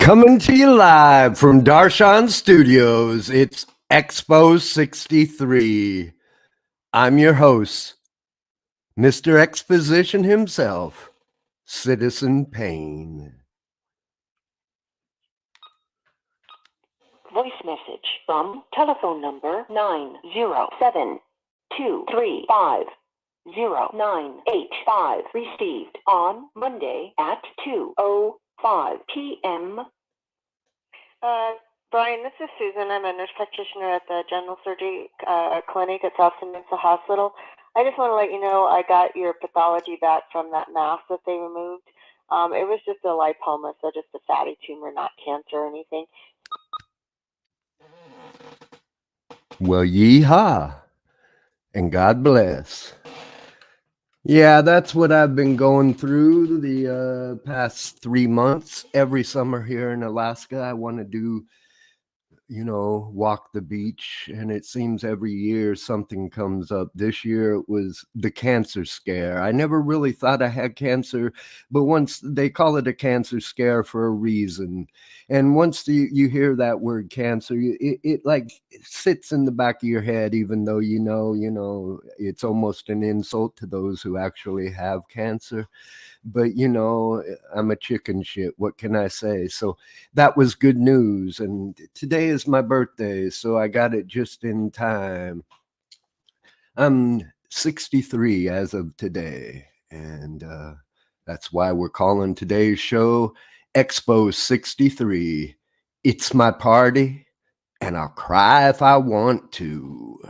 Coming to you live from Darshan Studios, it's Expo 63. I'm your host, Mr. Exposition himself, Citizen Payne. Voice message from telephone number 907-235-0985 received on Monday at 2:05 p.m. Brian, this is Susan. I'm a nurse practitioner at the general surgery clinic at South Peninsula Hospital. I just want to let you know I got your pathology back from that mass that they removed. It was just a lipoma, so just a fatty tumor, not cancer or anything. Well, yeehaw, and God bless. Yeah, that's what I've been going through the past 3 months. Every summer here in Alaska, I want to do, walk the beach. And it seems every year something comes up. This year it was the cancer scare. I never really thought I had cancer, but once they call it a cancer scare for a reason. And once you hear that word cancer, it like sits in the back of your head, even though you know, it's almost an insult to those who actually have cancer. But I'm a chicken shit. What can I say? So that was good news. And today is my birthday, so I got it just in time. I'm 63 as of today, and that's why we're calling today's show Expo 63. It's my party, and I'll cry if I want to.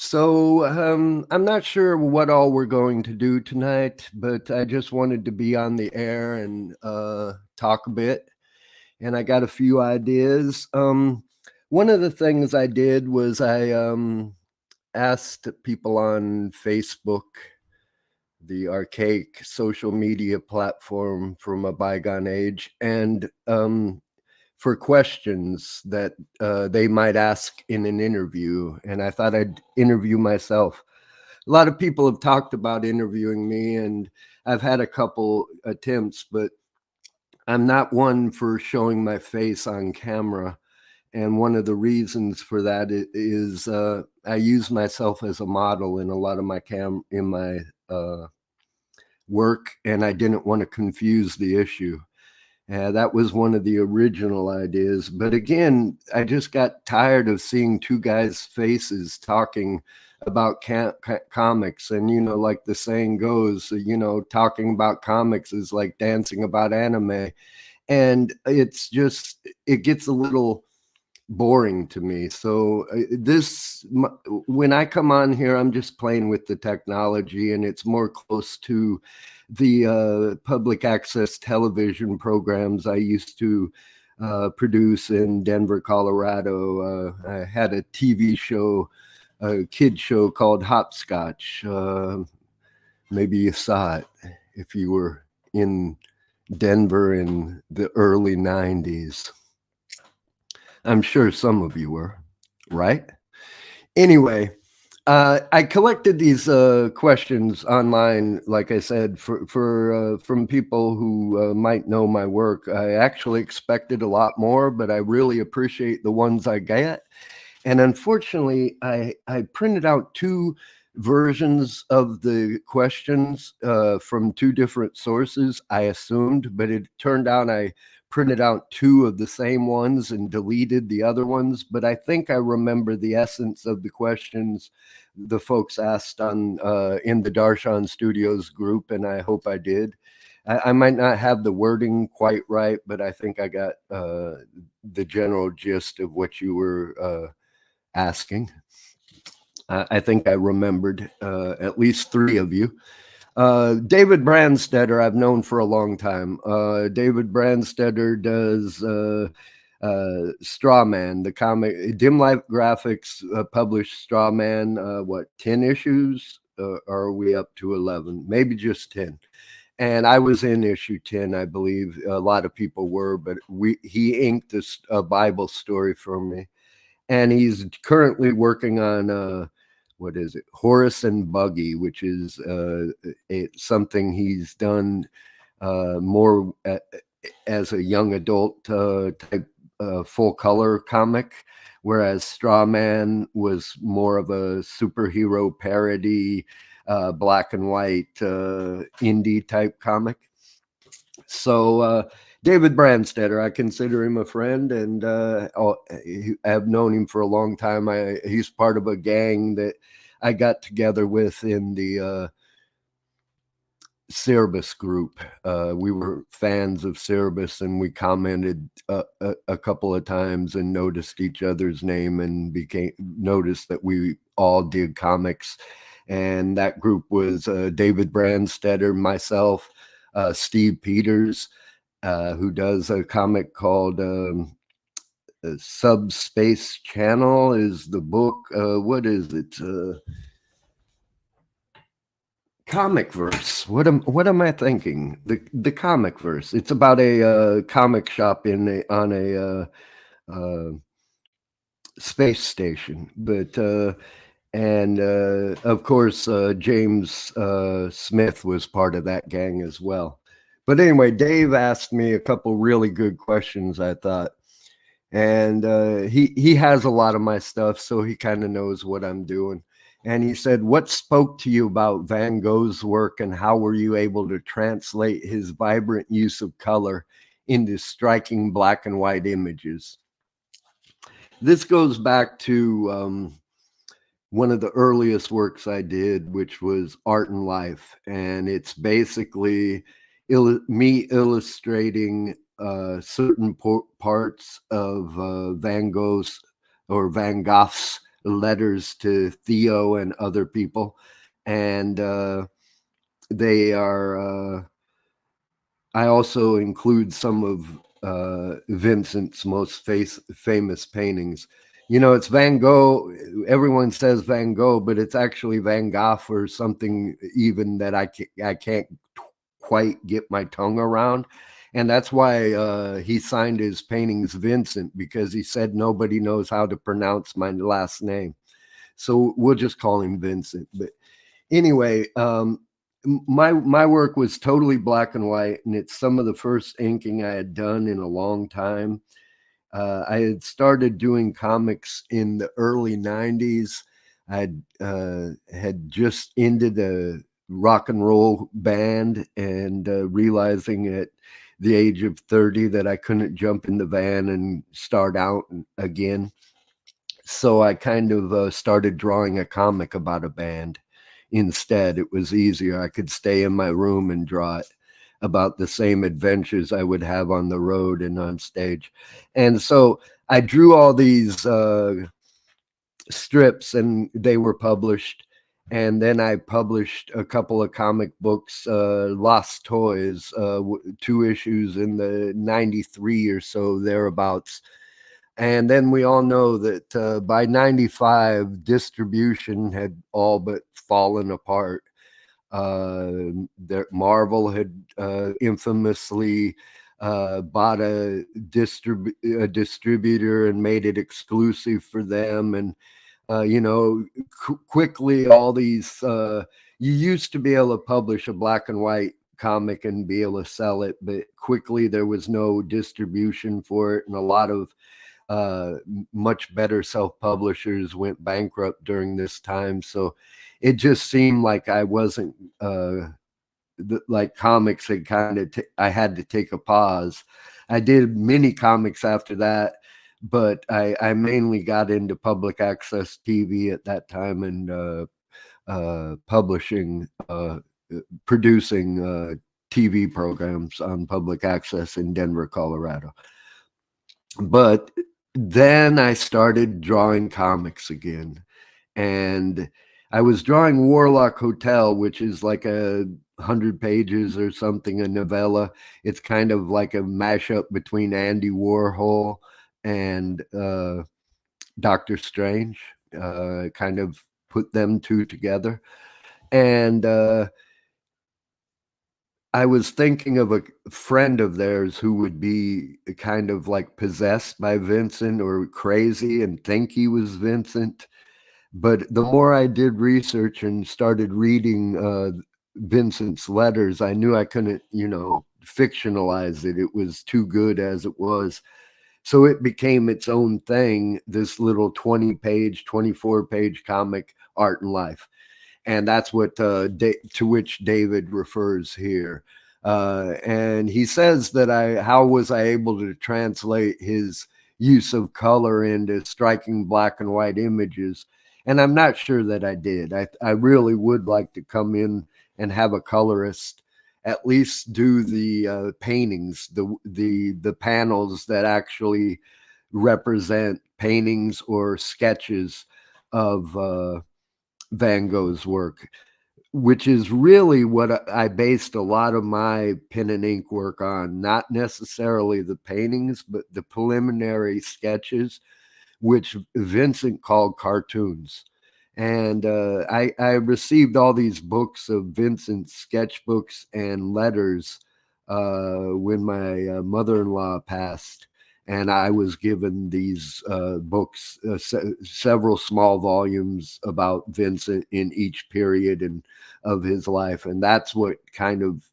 So I'm not sure what all we're going to do tonight, but I just wanted to be on the air and talk a bit. And I got a few ideas. One of the things I did was I asked people on Facebook, the archaic social media platform from a bygone age, and for questions that they might ask in an interview. And I thought I'd interview myself. A lot of people have talked about interviewing me, and I've had a couple attempts, but I'm not one for showing my face on camera. And one of the reasons for that is I use myself as a model in a lot of my work, and I didn't want to confuse the issue. That was one of the original ideas. But again, I just got tired of seeing two guys' faces talking about comics. And, like the saying goes, talking about comics is like dancing about anime. And it gets a little boring to me. So when I come on here, I'm just playing with the technology, and it's more close to the public access television programs I used to produce in Denver, Colorado. I had a TV show, a kid show called Hopscotch. Maybe you saw it if you were in Denver in the early 90s. I'm sure some of you were, right? Anyway, I collected these questions online, like I said, from people who might know my work. I actually expected a lot more, but I really appreciate the ones I get. And unfortunately, I printed out two versions of the questions from two different sources, I assumed, but it turned out I printed out two of the same ones and deleted the other ones. But I think I remember the essence of the questions the folks asked on in the Darshan Studios group, and I hope I did. I might not have the wording quite right, but I think I got the general gist of what you were asking. I think I remembered at least three of you. David Brandstetter, I've known for a long time. David Brandstetter does Straw Man, the comic. Dim Light Graphics published Straw Man, 10 issues? Or are we up to 11? Maybe just 10. And I was in issue 10, I believe. A lot of people were, but he inked a Bible story for me. And he's currently working on what is it? Horse and Buggy, which is something he's done more as a young adult type full color comic, whereas Straw Man was more of a superhero parody, black and white indie type comic. So David Brandstetter, I consider him a friend, and I've known him for a long time. He's part of a gang that I got together with in the Cerebus group. We were fans of Cerebus, and we commented a couple of times and noticed each other's name and noticed that we all did comics. And that group was David Brandstetter, myself, Steve Peters, who does a comic called Subspace Channel is the book. What is it? Comic verse. What am I thinking? The comic verse. It's about a comic shop on a space station. But and of course James Smith was part of that gang as well. But anyway, Dave asked me a couple really good questions, I thought. And he has a lot of my stuff, so he kind of knows what I'm doing. And he said, what spoke to you about Van Gogh's work, and how were you able to translate his vibrant use of color into striking black and white images? This goes back to one of the earliest works I did, which was Art and Life. And it's basically me illustrating certain parts of Van Gogh's or Van Gogh's letters to Theo and other people. And they are, I also include some of Vincent's most famous paintings. You know, it's Van Gogh. Everyone says Van Gogh, but it's actually Van Gogh or something even that I can't quite get my tongue around. And that's why he signed his paintings Vincent, because he said nobody knows how to pronounce my last name. So we'll just call him Vincent. But anyway, my work was totally black and white, and it's some of the first inking I had done in a long time. I had started doing comics in the early 90s. I had just ended a rock and roll band, and realizing at the age of 30 that I couldn't jump in the van and start out again. So I kind of started drawing a comic about a band instead. It was easier. I could stay in my room and draw it about the same adventures I would have on the road and on stage. And so I drew all these strips, and they were published. And then I published a couple of comic books, Lost Toys, 2 issues in the 93 or so, thereabouts. And then we all know that by 95, distribution had all but fallen apart. Marvel had infamously bought a distributor and made it exclusive for them. And you know, quickly all these, you used to be able to publish a black and white comic and be able to sell it, but quickly there was no distribution for it, and a lot of much better self-publishers went bankrupt during this time. So it just seemed like I wasn't like comics had kind of I had to take a pause. I did mini comics after that, but I mainly got into public access TV at that time, and producing TV programs on public access in Denver, Colorado. But then I started drawing comics again, and I was drawing Warlock Hotel, which is like 100 pages or something, a novella. It's kind of like a mashup between Andy Warhol and Dr. Strange, kind of put them two together. And I was thinking of a friend of theirs who would be kind of like possessed by Vincent or crazy and think he was Vincent. But the more I did research and started reading Vincent's letters, I knew I couldn't, you know, fictionalize it. It was too good as it was. So it became its own thing, this little 20-page, 24-page comic, Art and Life. And that's what to which David refers here. And he says that how was I able to translate his use of color into striking black and white images? And I'm not sure that I did. I really would like to come in and have a colorist at least do the paintings, the panels that actually represent paintings or sketches of Van Gogh's work, which is really what I based a lot of my pen and ink work on, not necessarily the paintings, but the preliminary sketches, which Vincent called cartoons. And I received all these books of Vincent's sketchbooks and letters when my mother-in-law passed. And I was given these books, several small volumes about Vincent in each period of his life. And that's what kind of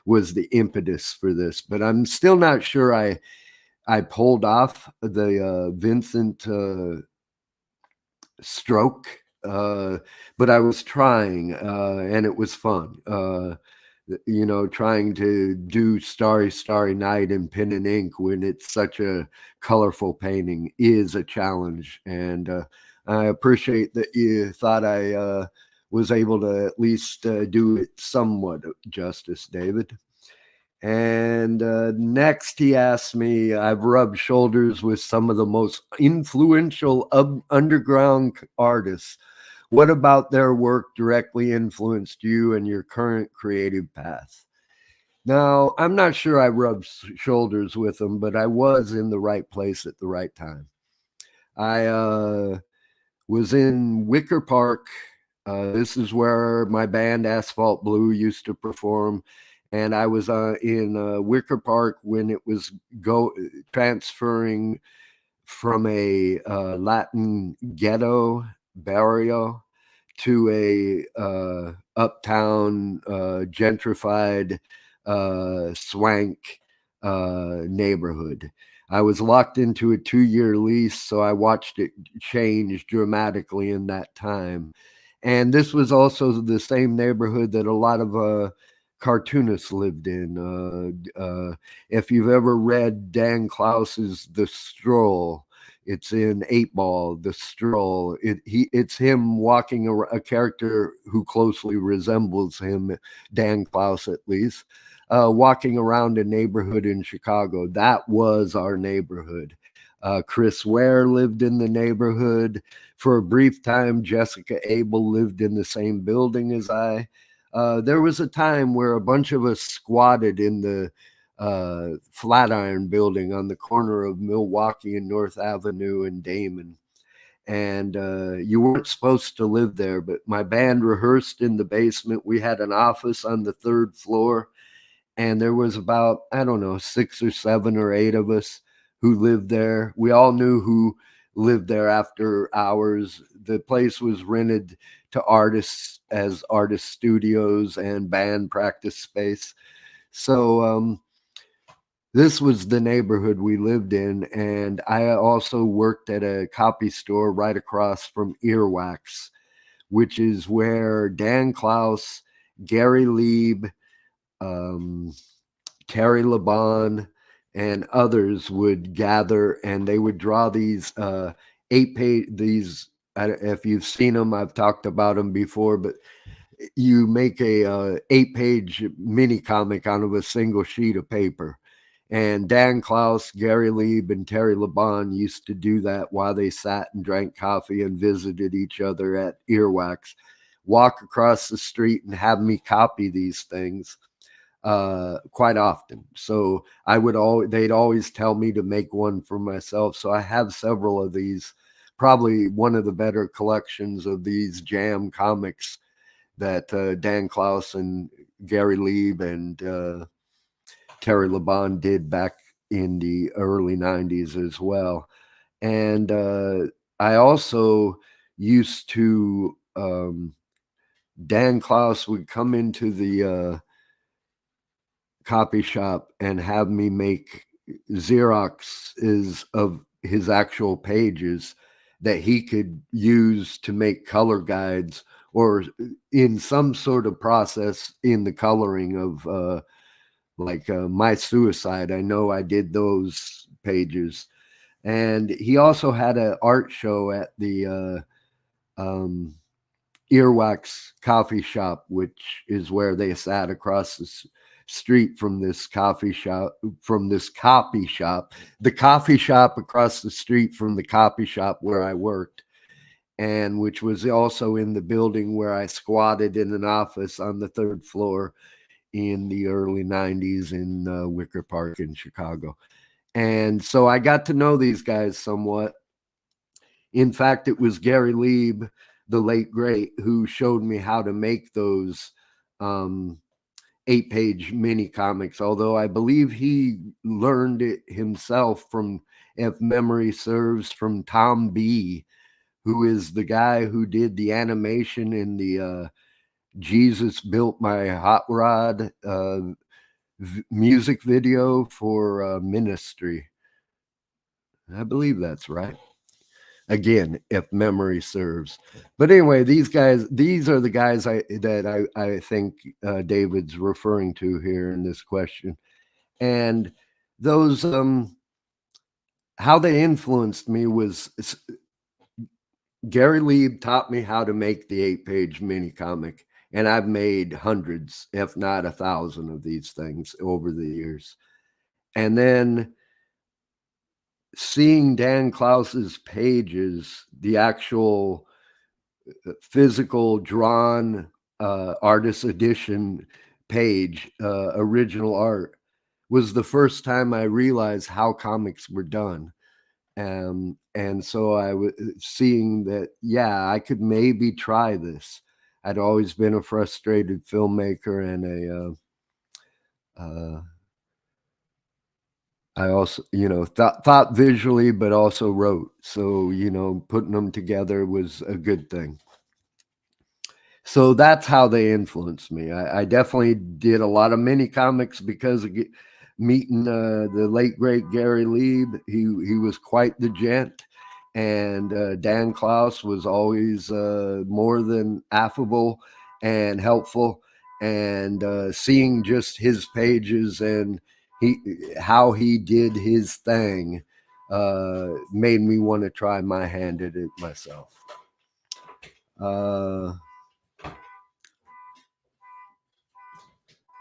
was the impetus for this. But I'm still not sure I pulled off the Vincent stroke, but I was trying, and it was fun. Trying to do Starry, Starry Night in pen and ink when it's such a colorful painting is a challenge. And I appreciate that you thought I was able to at least do it somewhat justice, David. And next, he asked me, I've rubbed shoulders with some of the most influential underground artists. What about their work directly influenced you and your current creative path? Now, I'm not sure I rubbed shoulders with them, but I was in the right place at the right time. I was in Wicker Park. This is where my band Asphalt Blue used to perform. And I was in Wicker Park when it was transferring from a Latin ghetto barrio to a uptown gentrified swank neighborhood. I was locked into a 2-year lease, so I watched it change dramatically in that time. And this was also the same neighborhood that a lot of cartoonists lived in. If you've ever read Dan Klaus's The Stroll, it's in 8 Ball, The Stroll. It's him walking around, a character who closely resembles him, Dan Klaus at least, walking around a neighborhood in Chicago. That was our neighborhood. Chris Ware lived in the neighborhood. For a brief time, Jessica Abel lived in the same building as I. There was a time where a bunch of us squatted in the Flatiron building on the corner of Milwaukee and North Avenue in Damon. And you weren't supposed to live there, but my band rehearsed in the basement. We had an office on the 3rd floor, and there was about, I don't know, 6 or 7 or 8 of us who lived there. We all knew who lived there after hours. The place was rented to artists as artist studios and band practice space. So this was the neighborhood we lived in. And I also worked at a copy store right across from Earwax, which is where Dan Klaus, Gary Lieb, Terry Laban, and others would gather, and they would draw these 8-page, if you've seen them, I've talked about them before, but you make a 8-page mini comic out of a single sheet of paper. And Dan Klaus, Gary Lieb, and Terry Laban used to do that while they sat and drank coffee and visited each other at Earwax, walk across the street and have me copy these things quite often. So they'd always tell me to make one for myself. So I have several of these, probably one of the better collections of these jam comics that Dan Klaus and Gary Lieb and Terry Laban did back in the early 90s as well. And I also used to, Dan Klaus would come into the copy shop and have me make Xeroxes of his actual pages that he could use to make color guides or in some sort of process in the coloring of My Suicide. I know I did those pages. And he also had an art show at the Earwax coffee shop, which is where they sat across the street from this coffee shop, the coffee shop across the street from the coffee shop where I worked, and which was also in the building where I squatted in an office on the 3rd floor in the early 90s in Wicker Park in Chicago. And so I got to know these guys somewhat. In fact, it was Gary Lieb, the late great, who showed me how to make those 8-page mini comics, although I believe he learned it himself from, if memory serves, from Tom B., who is the guy who did the animation in the Jesus Built My Hot Rod music video for Ministry. I believe that's right. Again, if memory serves. But anyway, these are the guys that I think David's referring to here in this question. And those, how they influenced me was Gary Lieb taught me how to make the 8-page mini comic. And I've made hundreds, if not 1,000 of these things over the years. And then seeing Dan Klaus's pages, the actual physical drawn artist edition page, original art, was the first time I realized how comics were done. And so I was seeing that, yeah, I could maybe try this. I'd always been a frustrated filmmaker and I also, thought visually, but also wrote. So, putting them together was a good thing. So that's how they influenced me. I definitely did a lot of mini comics because of meeting the late great Gary Lieb. He was quite the gent, and Dan Klaus was always more than affable and helpful. And seeing just his pages and how he did his thing made me want to try my hand at it myself.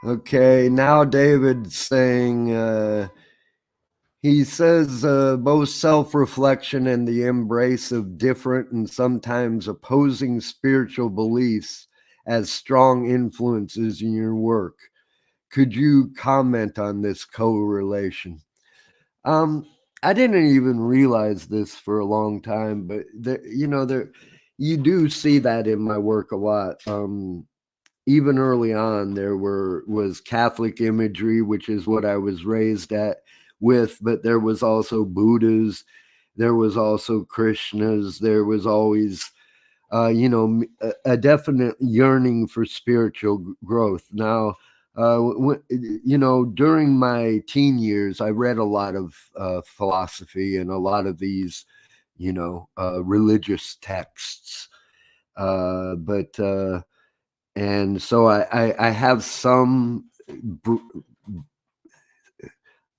Okay, now David's saying, he says both self-reflection and the embrace of different and sometimes opposing spiritual beliefs as strong influences in your work. Could you comment on this correlation? I didn't even realize this for a long time, but you do see that in my work a lot. Even early on, there was Catholic imagery, which is what I was raised with, but there was also Buddhas, there was also Krishnas, there was always, a definite yearning for spiritual growth. Now, during my teen years, I read a lot of philosophy and a lot of these, religious texts. And so I have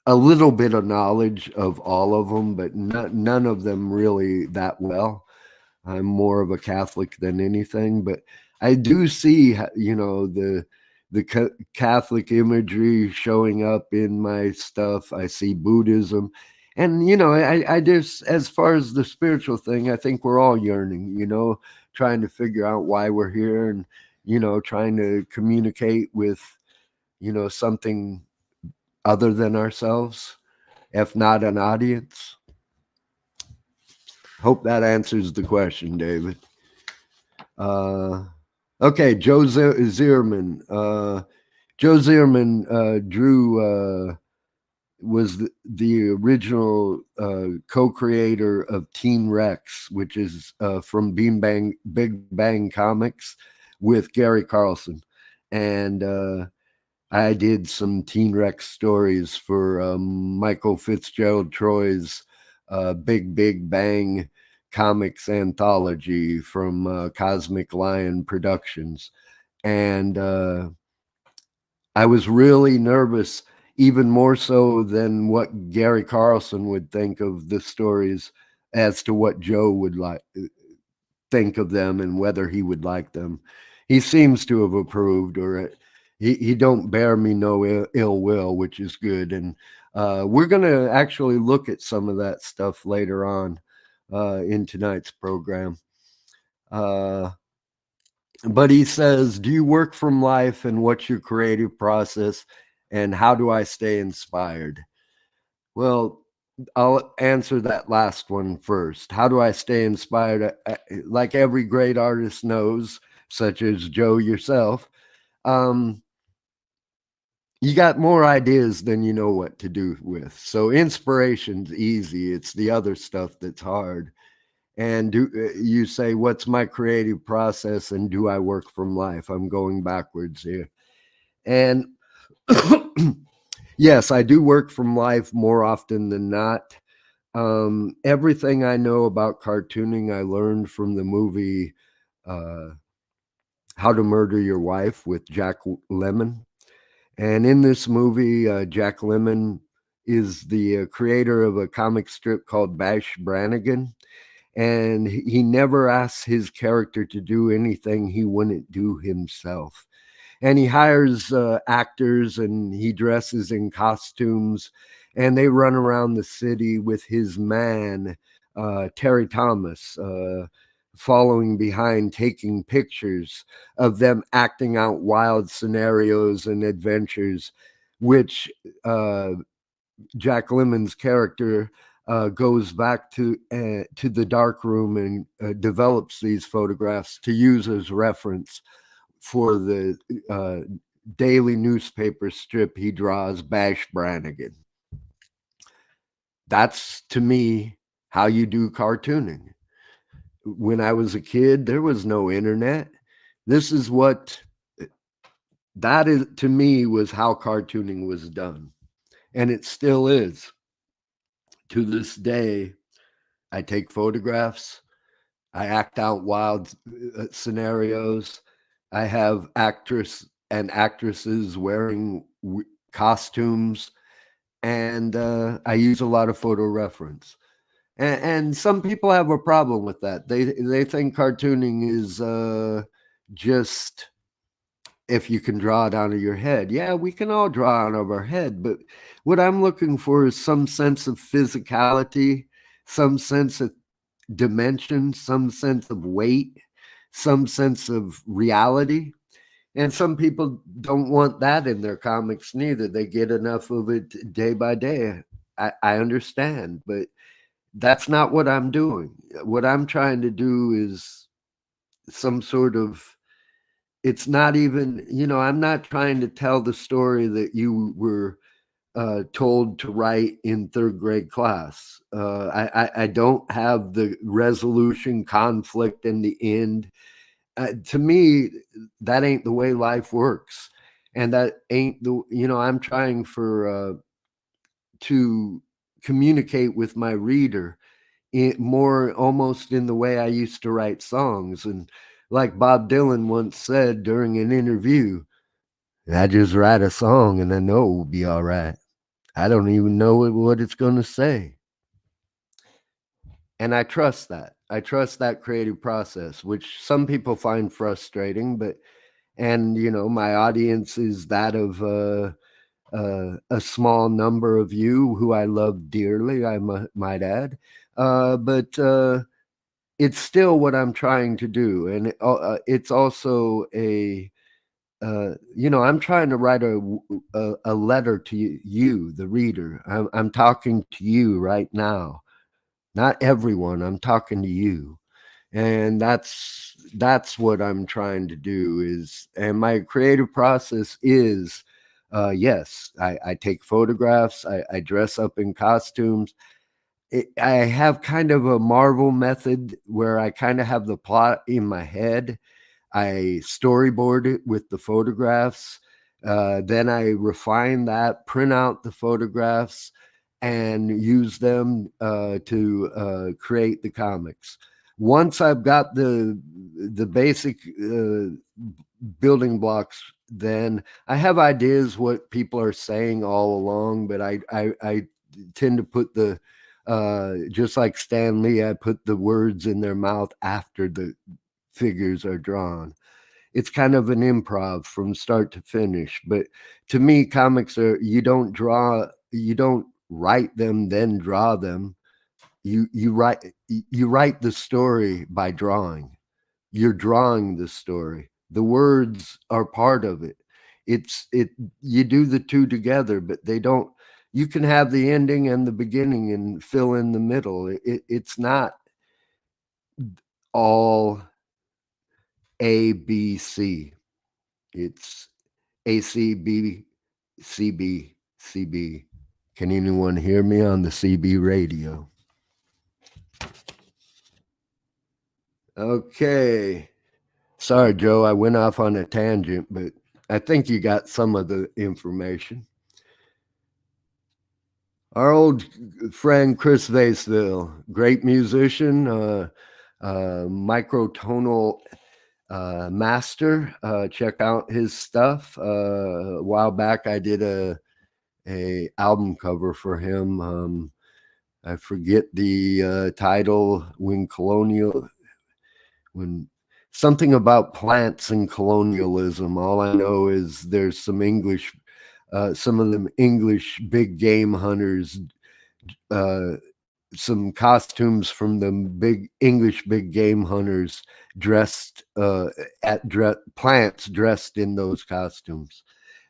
a little bit of knowledge of all of them, but none of them really that well. I'm more of a Catholic than anything, but I do see, the Catholic imagery showing up in my stuff. I see Buddhism. And, I just, as far as the spiritual thing, I think we're all yearning, trying to figure out why we're here and, trying to communicate with, something other than ourselves, if not an audience. Hope that answers the question, David. Okay, Joe Zierman. Joe Zierman drew, was the original co-creator of Teen Rex, which is from Big Bang Comics with Gary Carlson. And I did some Teen Rex stories for Michael Fitzgerald Troy's Big Big Bang Comics anthology from Cosmic Lion Productions. And I was really nervous, even more so than what Gary Carlson would think of the stories, as to what Joe would think of them and whether he would like them. He seems to have approved, or he don't bear me no ill will, which is good. And we're going to actually look at some of that stuff later on in tonight's program. But he says, do you work from life, and what's your creative process, and how do I stay inspired? Well, I'll answer that last one first. How do I stay inspired? Like every great artist knows, such as Joe yourself, you got more ideas than you know what to do with. So inspiration's easy. It's the other stuff that's hard. And you say, what's my creative process, and do I work from life? I'm going backwards here. And yes, I do work from life more often than not. Everything I know about cartooning, I learned from the movie How to Murder Your Wife with Jack Lemmon. And in this movie, Jack Lemmon is the creator of a comic strip called Bash Brannigan. And he never asks his character to do anything he wouldn't do himself. And he hires actors, and he dresses in costumes, and they run around the city with his man, Terry Thomas, following behind, taking pictures of them acting out wild scenarios and adventures, which Jack Lemmon's character goes back to the dark room and develops these photographs to use as reference for the daily newspaper strip he draws, Bash Brannigan. That's, to me, how you do cartooning. When I was a kid, there was no internet. This is what, that is, to me, was how cartooning was done. And it still is. To this day, I take photographs. I act out wild scenarios. I have actors and actresses wearing costumes, and I use a lot of photo reference. And some people have a problem with that. They think cartooning is just if you can draw it out of your head. Yeah, we can all draw out of our head, but what I'm looking for is some sense of physicality, some sense of dimension, some sense of weight, some sense of reality. And some people don't want that in their comics neither. They get enough of it day by day. I understand, but that's not what I'm doing. What I'm trying to do is some sort of, it's not even, I'm not trying to tell the story that you were told to write in third grade class. I don't have the resolution, conflict, and the end. To me, that ain't the way life works. And that ain't the, I'm trying to communicate with my reader more almost in the way I used to write songs. And like Bob Dylan once said during an interview, I just write a song and I know it will be all right. I don't even know what it's going to say. And I trust that. I trust that creative process, which some people find frustrating, and my audience is that of a small number of you who I love dearly, I might add. But it's still what I'm trying to do. And it's also I'm trying to write a letter to you, the reader. I'm talking to you right now. Not everyone. I'm talking to you. And that's what I'm trying to do and my creative process is, yes, I take photographs. I dress up in costumes. I have kind of a Marvel method where I kind of have the plot in my head. I storyboard it with the photographs. Then I refine that, print out the photographs, and use them to create the comics. Once I've got the basic building blocks, then I have ideas what people are saying all along, but I tend to put the just like Stan Lee, I put the words in their mouth after the figures are drawn. It's kind of an improv from start to finish. But to me, comics are, you don't write them, then draw them. You write the story by drawing. You're drawing the story. The words are part of it. You do the two together, but they don't. You can have the ending and the beginning and fill in the middle. It's not all A, B, C. It's A, C, B, C, B, C, B. Can anyone hear me on the CB radio? Okay. Sorry, Joe, I went off on a tangent, but I think you got some of the information. Our old friend Chris Vaseville, great musician, microtonal master. Check out his stuff. A while back, I did a album cover for him. I forget the title. When something about plants and colonialism. All I know is there's some English, some of them English big game hunters, some costumes from the big English big game hunters dressed plants dressed in those costumes.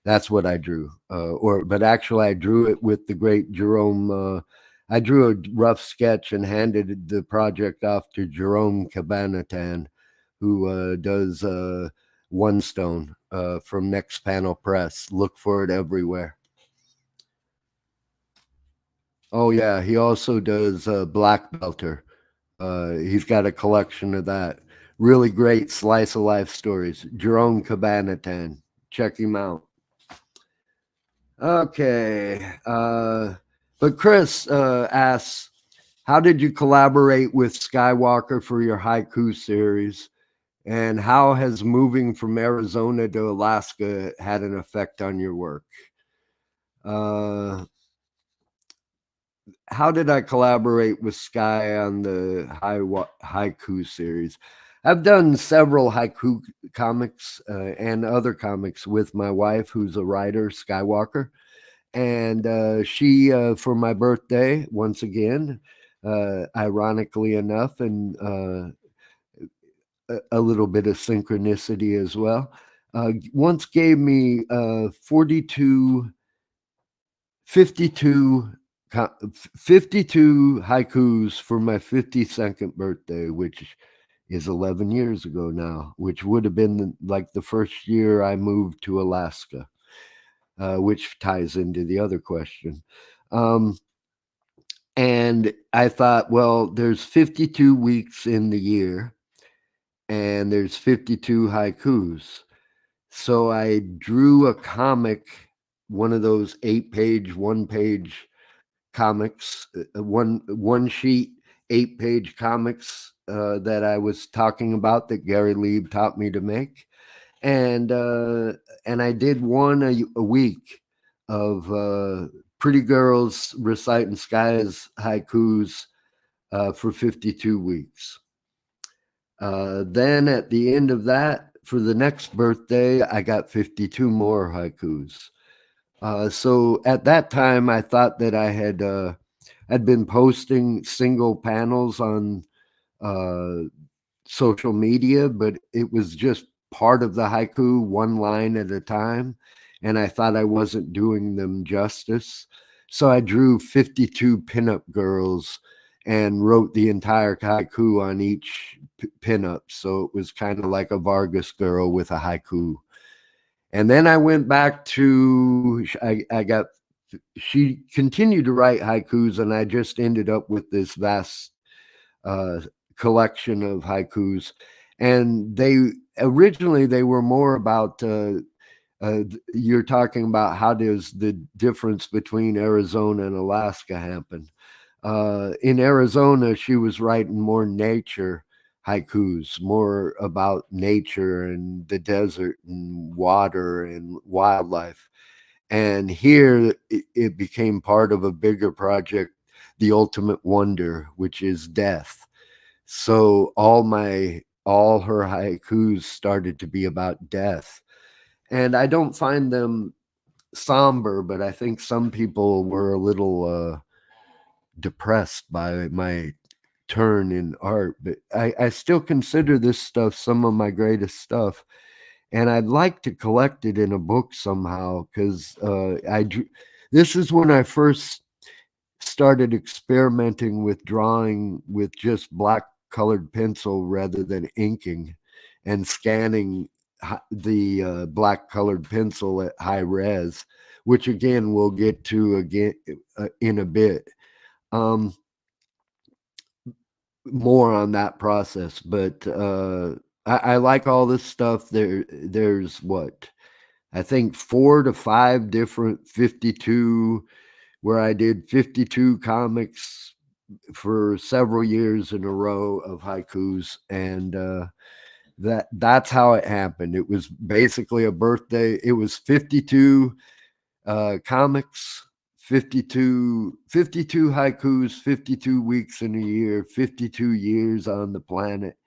That's what I drew. But actually I drew it with the great Jerome. I drew a rough sketch and handed the project off to Jerome Cabanatan, who does One Stone from Next Panel Press. Look for it everywhere. Oh yeah, he also does Black Belter. He's got a collection of that. Really great slice of life stories. Jerome Cabanatan. Check him out. Okay. But Chris asks, how did you collaborate with Skywalker for your haiku series? And how has moving from Arizona to Alaska had an effect on your work? How did I collaborate with Sky on the haiku series? I've done several haiku comics and other comics with my wife, who's a writer, Skywalker. And she, for my birthday, once again, ironically enough, and a little bit of synchronicity as well, once gave me 52 haikus for my 52nd birthday, which is 11 years ago now, which would have been like the first year I moved to Alaska, which ties into the other question. And I thought, well, there's 52 weeks in the year, and there's 52 haikus. So I drew a comic, one of those 8-page, 1-page comics, one sheet, 8-page comics that I was talking about that Gary Lieb taught me to make. And I did one a week of pretty girls reciting Sky's haikus for 52 weeks. Then at the end of that, for the next birthday, I got 52 more haikus. So at that time, I thought that I had I'd been posting single panels on social media, but it was just part of the haiku, one line at a time, and I thought I wasn't doing them justice. So I drew 52 pinup girls and wrote the entire haiku on each pinup. So it was kind of like a Vargas girl with a haiku. And then I went back to, she continued to write haikus, and I just ended up with this vast collection of haikus. And originally they were more about you're talking about how does the difference between Arizona and Alaska happen. In Arizona, she was writing more nature haikus, more about nature and the desert and water and wildlife. And here it became part of a bigger project, The Ultimate Wonder, which is death. So all her haikus started to be about death. And I don't find them somber, but I think some people were a little depressed by my turn in art. But I still consider this stuff some of my greatest stuff. And I'd like to collect it in a book somehow, because this is when I first started experimenting with drawing with just black colored pencil rather than inking, and scanning the black colored pencil at high res, which again we'll get to again in a bit. More on that process, but I like all this stuff. There's what, I think 4 to 5 different 52, where I did 52 comics for several years in a row of haikus. And that's how it happened. It was basically a birthday. It was 52 comics, 52 haikus, 52 weeks in a year, 52 years on the planet,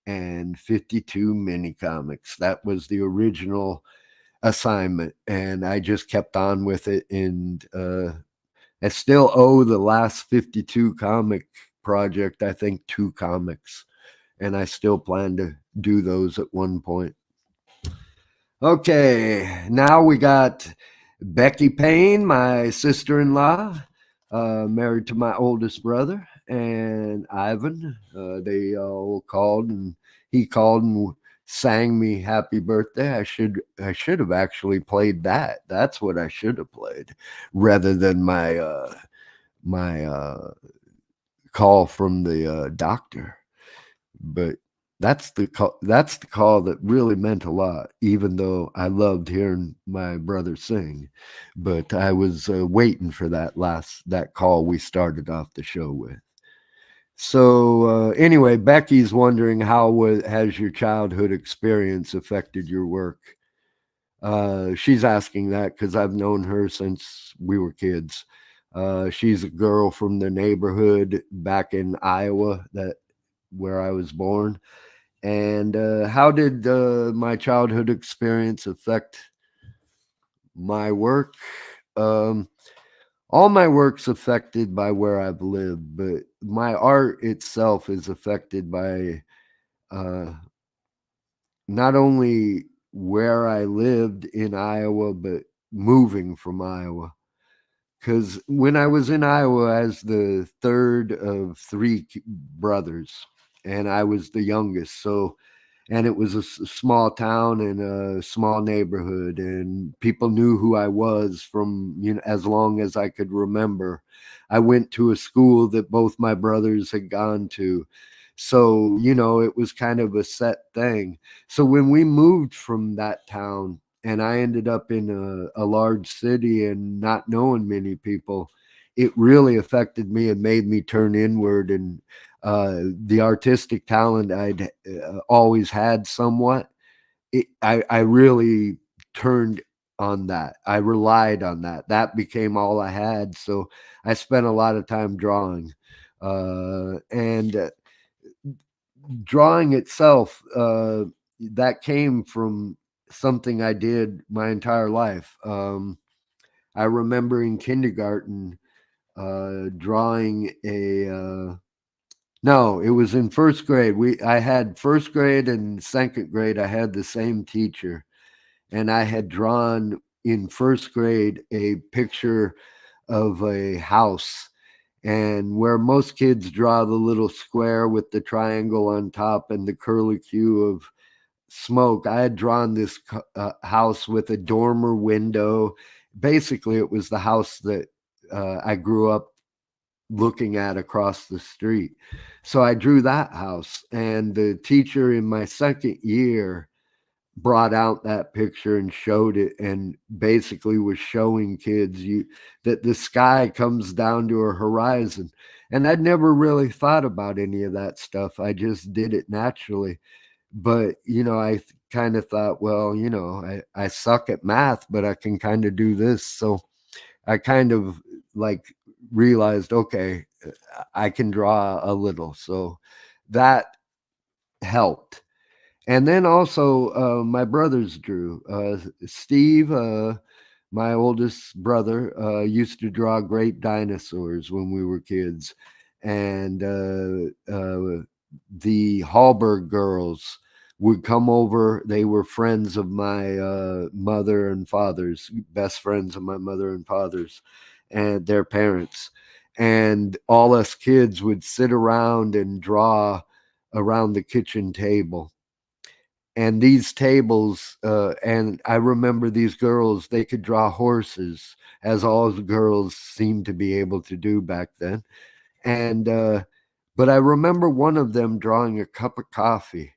and 52 mini comics. That was the original assignment, and I just kept on with it. And I still owe the last 52 comic project, I think, 2 comics, and I still plan to do those at one point. Okay, now we got Becky Payne, my sister-in-law, married to my oldest brother, and Ivan. They all called, and he called and sang me happy birthday. I should have actually played that. That's what I should have played, rather than my call from the doctor. But that's the call that really meant a lot, even though I loved hearing my brother sing. But I was waiting for that call we started off the show with. So anyway, Becky's wondering, how has your childhood experience affected your work? She's asking that because I've known her since we were kids. She's a girl from the neighborhood back in Iowa, where I was born. And how did my childhood experience affect my work? All my work's affected by where I've lived, but my art itself is affected by not only where I lived in Iowa, but moving from Iowa. Because when I was in Iowa, as the third of 3 brothers, and I was the youngest, and it was a small town and a small neighborhood, and people knew who I was from, as long as I could remember. I went to a school that both my brothers had gone to. So, it was kind of a set thing. So when we moved from that town and I ended up in a large city and not knowing many people, it really affected me and made me turn inward. And the artistic talent I'd always had somewhat, I really turned on that. I relied on that. That became all I had. So I spent a lot of time drawing. And drawing itself, that came from something I did my entire life. I remember in kindergarten drawing no, it was in first grade. I had first grade and second grade, I had the same teacher, and I had drawn in first grade a picture of a house. And where most kids draw the little square with the triangle on top and the curlicue of smoke, I had drawn this house with a dormer window. Basically, it was the house that I grew up looking at across the street. So I drew that house. And the teacher in my second year brought out that picture and showed it, and basically was showing kids that the sky comes down to a horizon. And I'd never really thought about any of that stuff. I just did it naturally. But I kind of thought, well, I suck at math, but I can kind of do this. So I kind of like realized, okay, I can draw a little. So that helped. And then also my brothers drew. Steve, my oldest brother, used to draw great dinosaurs when we were kids. And the Hallberg girls would come over. They were friends of my mother and father's, best friends of my mother and father's, and their parents. And all us kids would sit around and draw around the kitchen table. And these tables, and I remember these girls, they could draw horses, as all the girls seemed to be able to do back then. And but I remember one of them drawing a cup of coffee,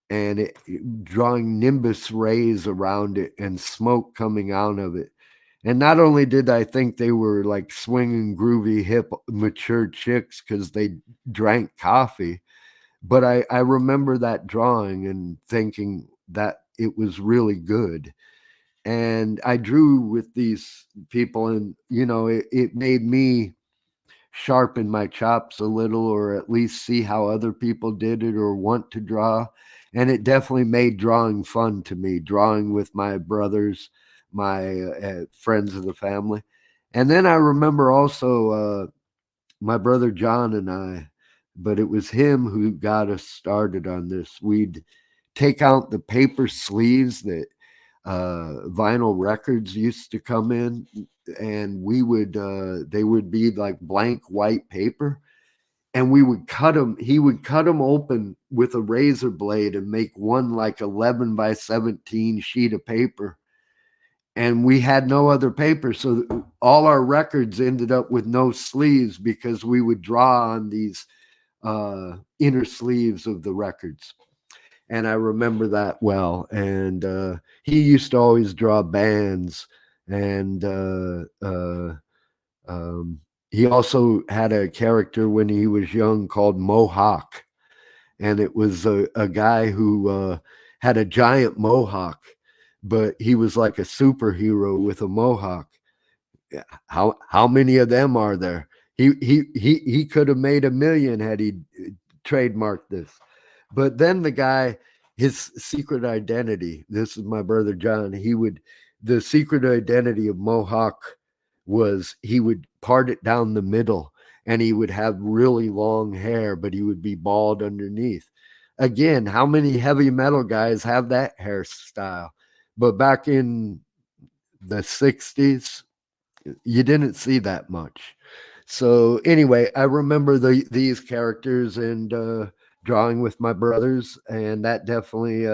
and drawing nimbus rays around it and smoke coming out of it. And not only did I think they were like swinging, groovy, hip, mature chicks because they drank coffee, but I remember that drawing and thinking that it was really good. And I drew with these people, and it made me sharpen my chops a little, or at least see how other people did it or want to draw. And it definitely made drawing fun to me, drawing with my brothers, my friends of the family. And then I remember also my brother John and I, but it was him who got us started on this. We'd take out the paper sleeves that vinyl records used to come in, and they would be like blank white paper, and we would cut them. He would cut them open with a razor blade and make one like 11 by 17 sheet of paper. And we had no other paper, so all our records ended up with no sleeves because we would draw on these inner sleeves of the records. And I remember that well. And he used to always draw bands, and he also had a character when he was young called Mohawk, and it was a guy who had a giant mohawk, but he was like a superhero with a mohawk. How many of them are there? He could have made 1,000,000 had he trademarked this. But then the guy, his secret identity, this is my brother John, the secret identity of Mohawk was he would part it down the middle, and he would have really long hair, but he would be bald underneath. Again, how many heavy metal guys have that hairstyle? But back in the 60s, you didn't see that much. So anyway, I remember these characters and drawing with my brothers, and that definitely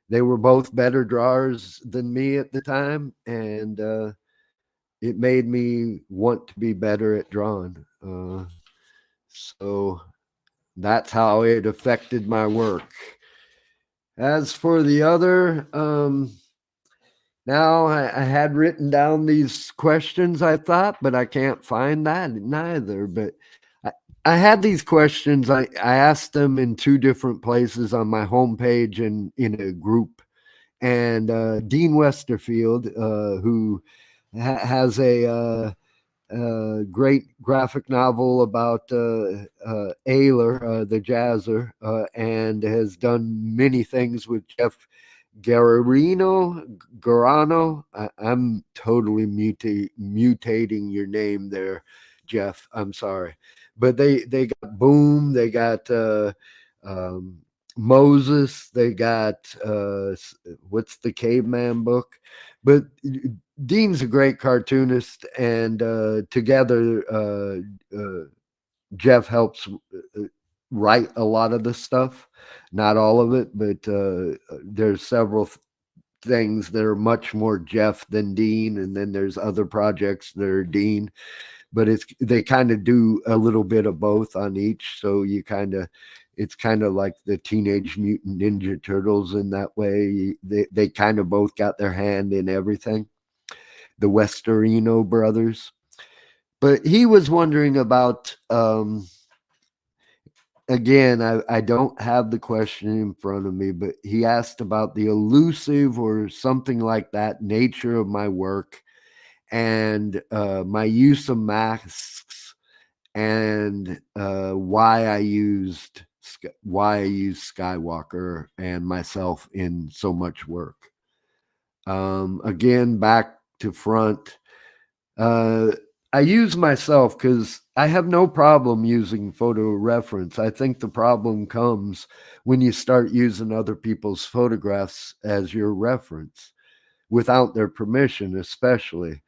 they were both better drawers than me at the time, and it made me want to be better at drawing. So that's how it affected my work. As for the other, now I had written down these questions, I thought, but I can't find that neither. But I had these questions. I asked them in 2 different places, on my homepage and in a group. And Dean Westerfield, who has a great graphic novel about Ayler, the jazzer, and has done many things with Jeff Garano. I'm totally mutating your name there, Jeff. I'm sorry. But they got Boom, they got Moses, they got what's the caveman book? But Dean's a great cartoonist, and together Jeff helps write a lot of the stuff, not all of it, but there's several things that are much more Jeff than Dean, and then there's other projects that are Dean, but they kind of do a little bit of both on each, so you kind of it's kind of like the Teenage Mutant Ninja Turtles in that way. They kind of both got their hand in everything. The Westerino brothers. But he was wondering about, again, I don't have the question in front of me, but he asked about the elusive or something like that nature of my work and my use of masks and why I used Skywalker and myself in so much work. Again, back to front. I use myself because I have no problem using photo reference. I think the problem comes when you start using other people's photographs as your reference without their permission, especially.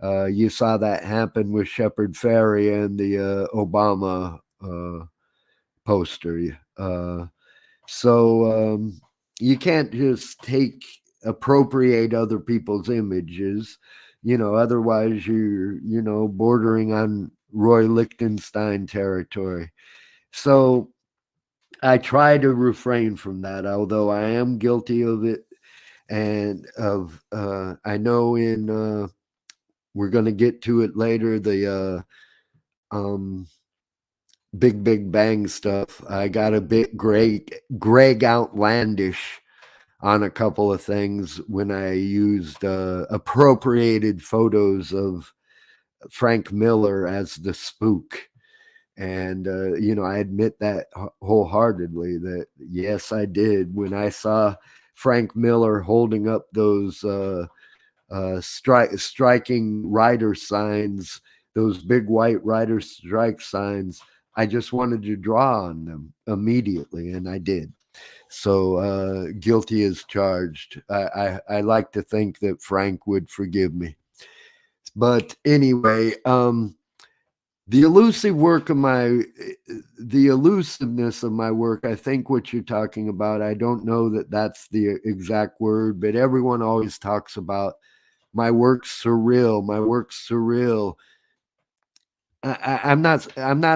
You saw that happen with Shepard Fairey and the Obama poster. So you can't just appropriate other people's images, otherwise you're bordering on Roy Lichtenstein territory. So I try to refrain from that, although I am guilty of it. And I know we're going to get to it later, the Big Bang stuff. I got a bit Greg outlandish on a couple of things when I used appropriated photos of Frank Miller as the spook. And, I admit that wholeheartedly that, yes, I did. When I saw Frank Miller holding up those striking rider signs, those big white rider strike signs, I just wanted to draw on them immediately, and I did. So guilty as charged. I like to think that Frank would forgive me. But anyway, the elusiveness of my work, I think what you're talking about, I don't know that that's the exact word, but everyone always talks about my work's surreal. My work's surreal. I'm not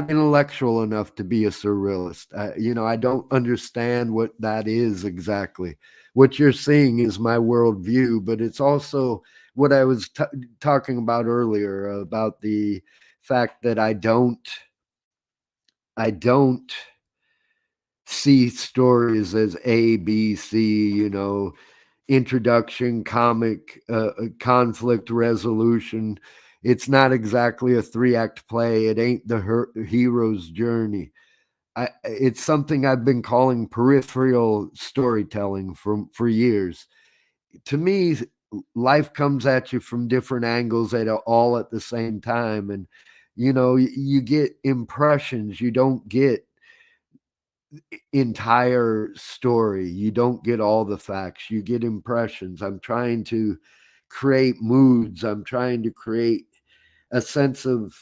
intellectual enough to be a surrealist. I don't understand what that is exactly. What you're seeing is my worldview, but it's also what I was talking about earlier about the fact that I don't see stories as A, B, C, introduction, comic, conflict resolution. It's not exactly a 3-act play. It ain't the hero's journey. It's something I've been calling peripheral storytelling for years. To me, life comes at you from different angles all at the same time. And, you get impressions. You don't get entire story. You don't get all the facts. You get impressions. I'm trying to create moods. I'm trying to create a sense of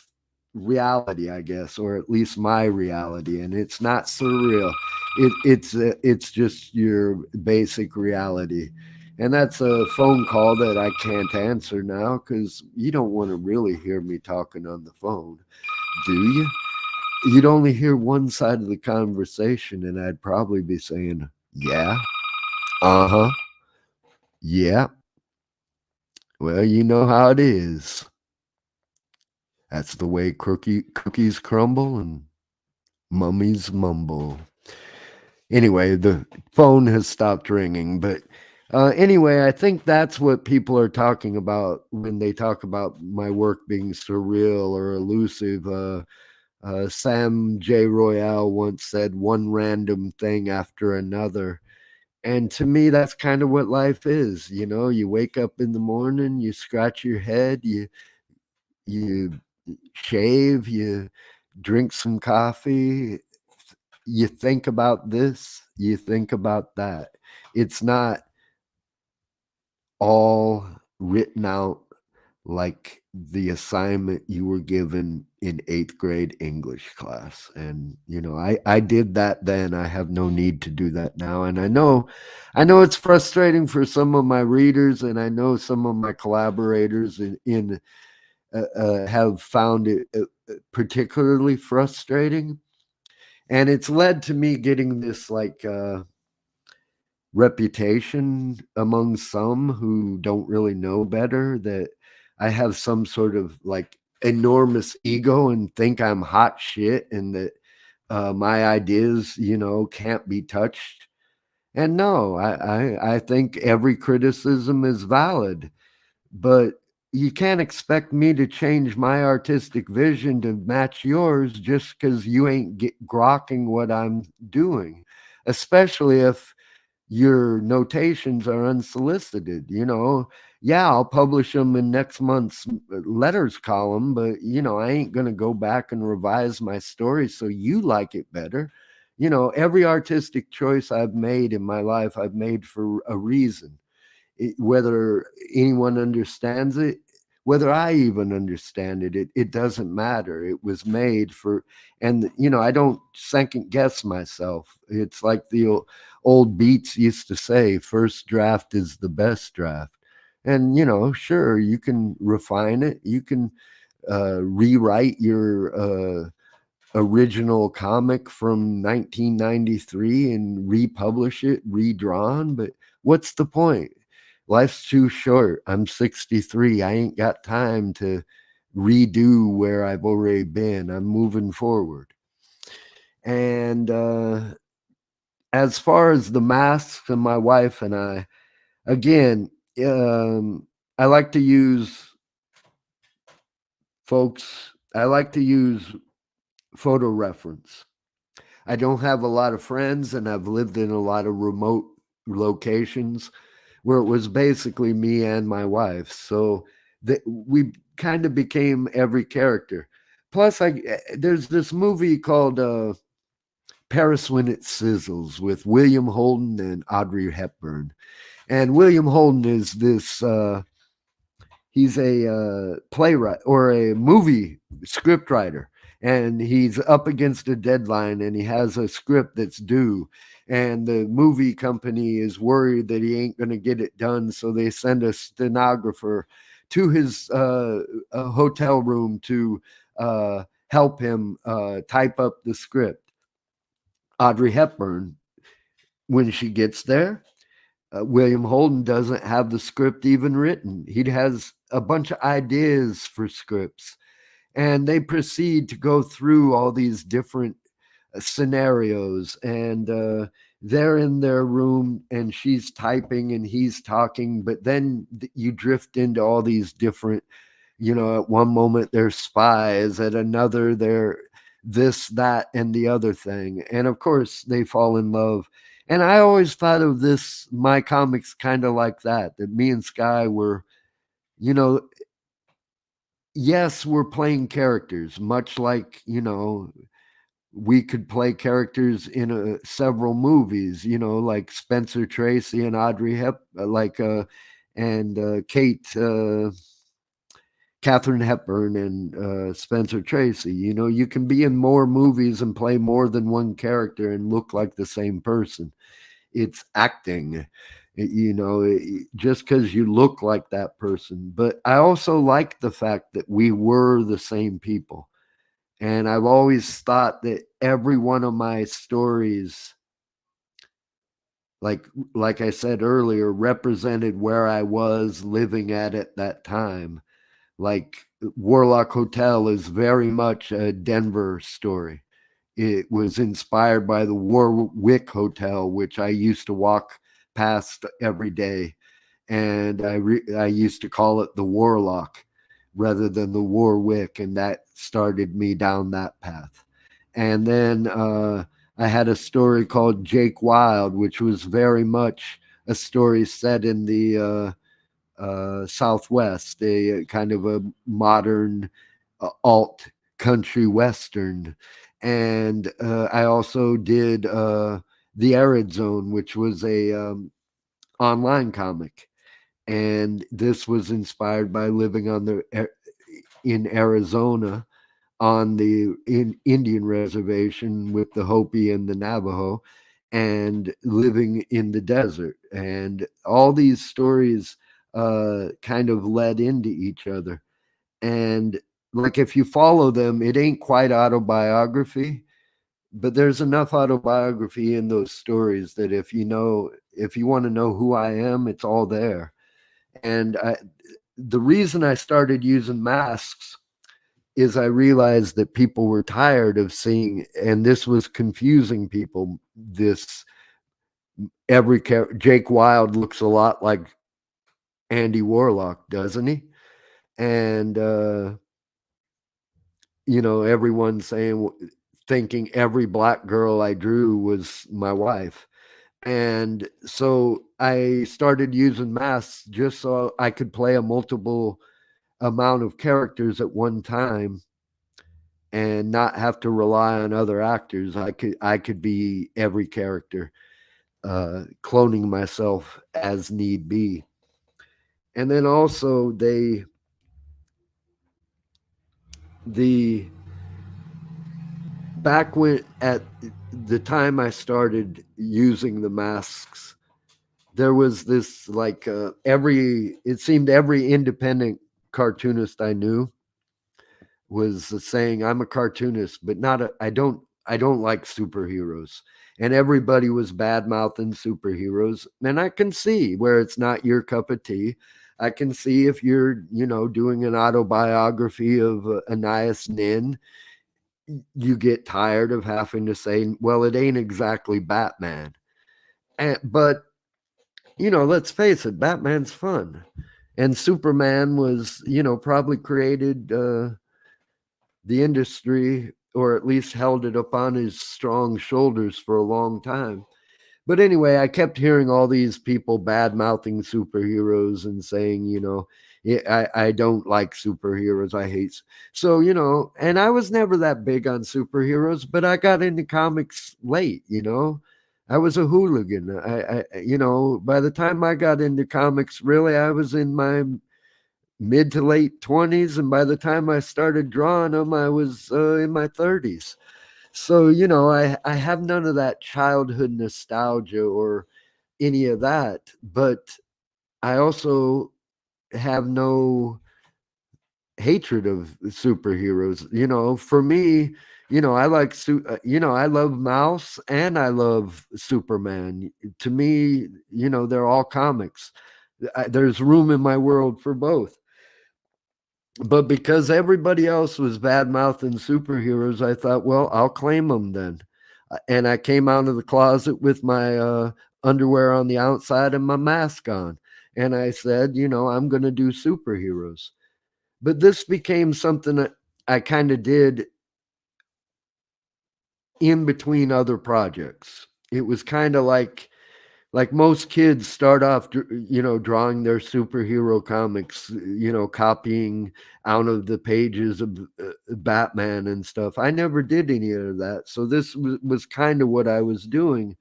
reality, I guess, or at least my reality. And it's not surreal. It's just your basic reality. And that's a phone call that I can't answer now because you don't want to really hear me talking on the phone, do you? You'd only hear one side of the conversation, and I'd probably be saying, yeah, uh-huh, yeah. Well, you know how it is. That's the way cookies crumble and mummies mumble. Anyway, the phone has stopped ringing, but anyway, I think that's what people are talking about when they talk about my work being surreal or elusive. Sam J. Royale once said, one random thing after another. And to me, that's kind of what life is. You wake up in the morning, you scratch your head, you shave, you drink some coffee, you think about this, you think about that. It's not all written out like the assignment you were given in 8th grade English class. And, I did that then. I have no need to do that now. And I know it's frustrating for some of my readers, and I know some of my collaborators have found it particularly frustrating. And it's led to me getting this like reputation among some who don't really know better, that I have some sort of like enormous ego and think I'm hot shit, and that my ideas, you know, can't be touched. And no, I think every criticism is valid, but you can't expect me to change my artistic vision to match yours just because you ain't grokking what I'm doing, especially if your notations are unsolicited. You know, yeah, I'll publish them in next month's letters column, but you know, I ain't gonna go back and revise my story so you like it better. You know, every artistic choice I've made in my life, I've made for a reason. Whether anyone understands it, whether I even understand it, it doesn't matter. It was made for, and you know, I don't second guess myself. It's like the old Beats used to say, first draft is the best draft. And you know, sure, you can refine it, you can rewrite your original comic from 1993 and republish it redrawn, but what's the point? Life's too short. I'm 63. I ain't got time to redo where I've already been. I'm moving forward. And as far as the masks and my wife and I, again, I like to use I like to use photo reference. I don't have a lot of friends, and I've lived in a lot of remote locations where it was basically me and my wife. So that we kind of became every character. Plus, there's this movie called Paris When It Sizzles with William Holden and Audrey Hepburn. And William Holden is this he's a playwright or a movie script writer, and he's up against a deadline, and he has a script that's due, and the movie company is worried that he ain't going to get it done, so they send a stenographer to his hotel room to help him type up the script. Audrey Hepburn, when she gets there, William Holden doesn't have the script even written. He has a bunch of ideas for scripts, and they proceed to go through all these different scenarios. And they're in their room, and she's typing, and he's talking. But then you drift into all these different, you know, at one moment they're spies, at another they're this, that, and the other thing. And of course, they fall in love. And I always thought of my comics kind of like that me and Sky were, you know, yes, we're playing characters, much like, you know, we could play characters in several movies, you know, like Spencer Tracy and Audrey and Kate, Katharine Hepburn and Spencer Tracy. You know, you can be in more movies and play more than one character and look like the same person. It's acting, you know, just because you look like that person. But I also like the fact that we were the same people. And I've always thought that every one of my stories, like I said earlier, represented where I was living at that time. Like Warlock Hotel is very much a Denver story. It was inspired by the Warwick Hotel, which I used to walk past every day. And I used to call it the Warlock rather than the Warwick. And that started me down that path. And then I had a story called Jake Wild, which was very much a story set in the Southwest, a kind of a modern alt country western. And I also did The Arid Zone, which was a online comic. And this was inspired by living in Arizona on the Indian reservation with the Hopi and the Navajo, and living in the desert. And all these stories kind of led into each other. And like, if you follow them, it ain't quite autobiography, but there's enough autobiography in those stories that if you want to know who I am, it's all there. And the reason I started using masks is I realized that people were tired of seeing, and this was confusing people. This Jake Wilde looks a lot like Andy Warlock, doesn't he? And everyone thinking every black girl I drew was my wife. And so I started using masks just so I could play a multiple amount of characters at one time and not have to rely on other actors. I could be every character, cloning myself as need be. And then also back when at the time I started using the masks, there was this it seemed every independent cartoonist I knew was saying, I'm a cartoonist, but I don't like superheroes. And everybody was bad mouthing superheroes. And I can see where it's not your cup of tea. I can see if you're, doing an autobiography of Anais Nin, you get tired of having to say, well, it ain't exactly Batman. But, let's face it, Batman's fun. And Superman was, probably created the industry, or at least held it upon his strong shoulders for a long time. But anyway, I kept hearing all these people bad mouthing superheroes and saying, I don't like superheroes. I hate. So, and I was never that big on superheroes, but I got into comics late, I was a hooligan. By the time I got into comics, really, I was in my mid to late 20s. And by the time I started drawing them, I was in my 30s. So, I have none of that childhood nostalgia or any of that, but I also have no hatred of superheroes. For me, I like, I love Mouse and I love Superman. To me, they're all comics. There's room in my world for both. But because everybody else was bad mouthing superheroes, I thought, well, I'll claim them then. And I came out of the closet with my underwear on the outside and my mask on. And I said, I'm going to do superheroes. But this became something that I kind of did in between other projects. It was kind of like most kids start off, drawing their superhero comics, copying out of the pages of Batman and stuff. I never did any of that. So this was kind of what I was doing.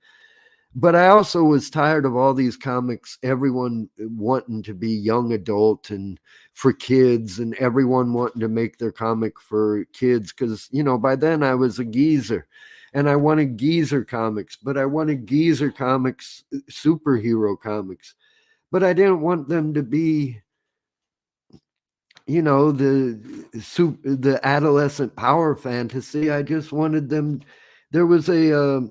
But I also was tired of all these comics, everyone wanting to be young adult and for kids, and everyone wanting to make their comic for kids. Because, by then I was a geezer. And I wanted geezer comics, but I wanted geezer comics, superhero comics. But I didn't want them to be, the adolescent power fantasy. I just wanted them. There was a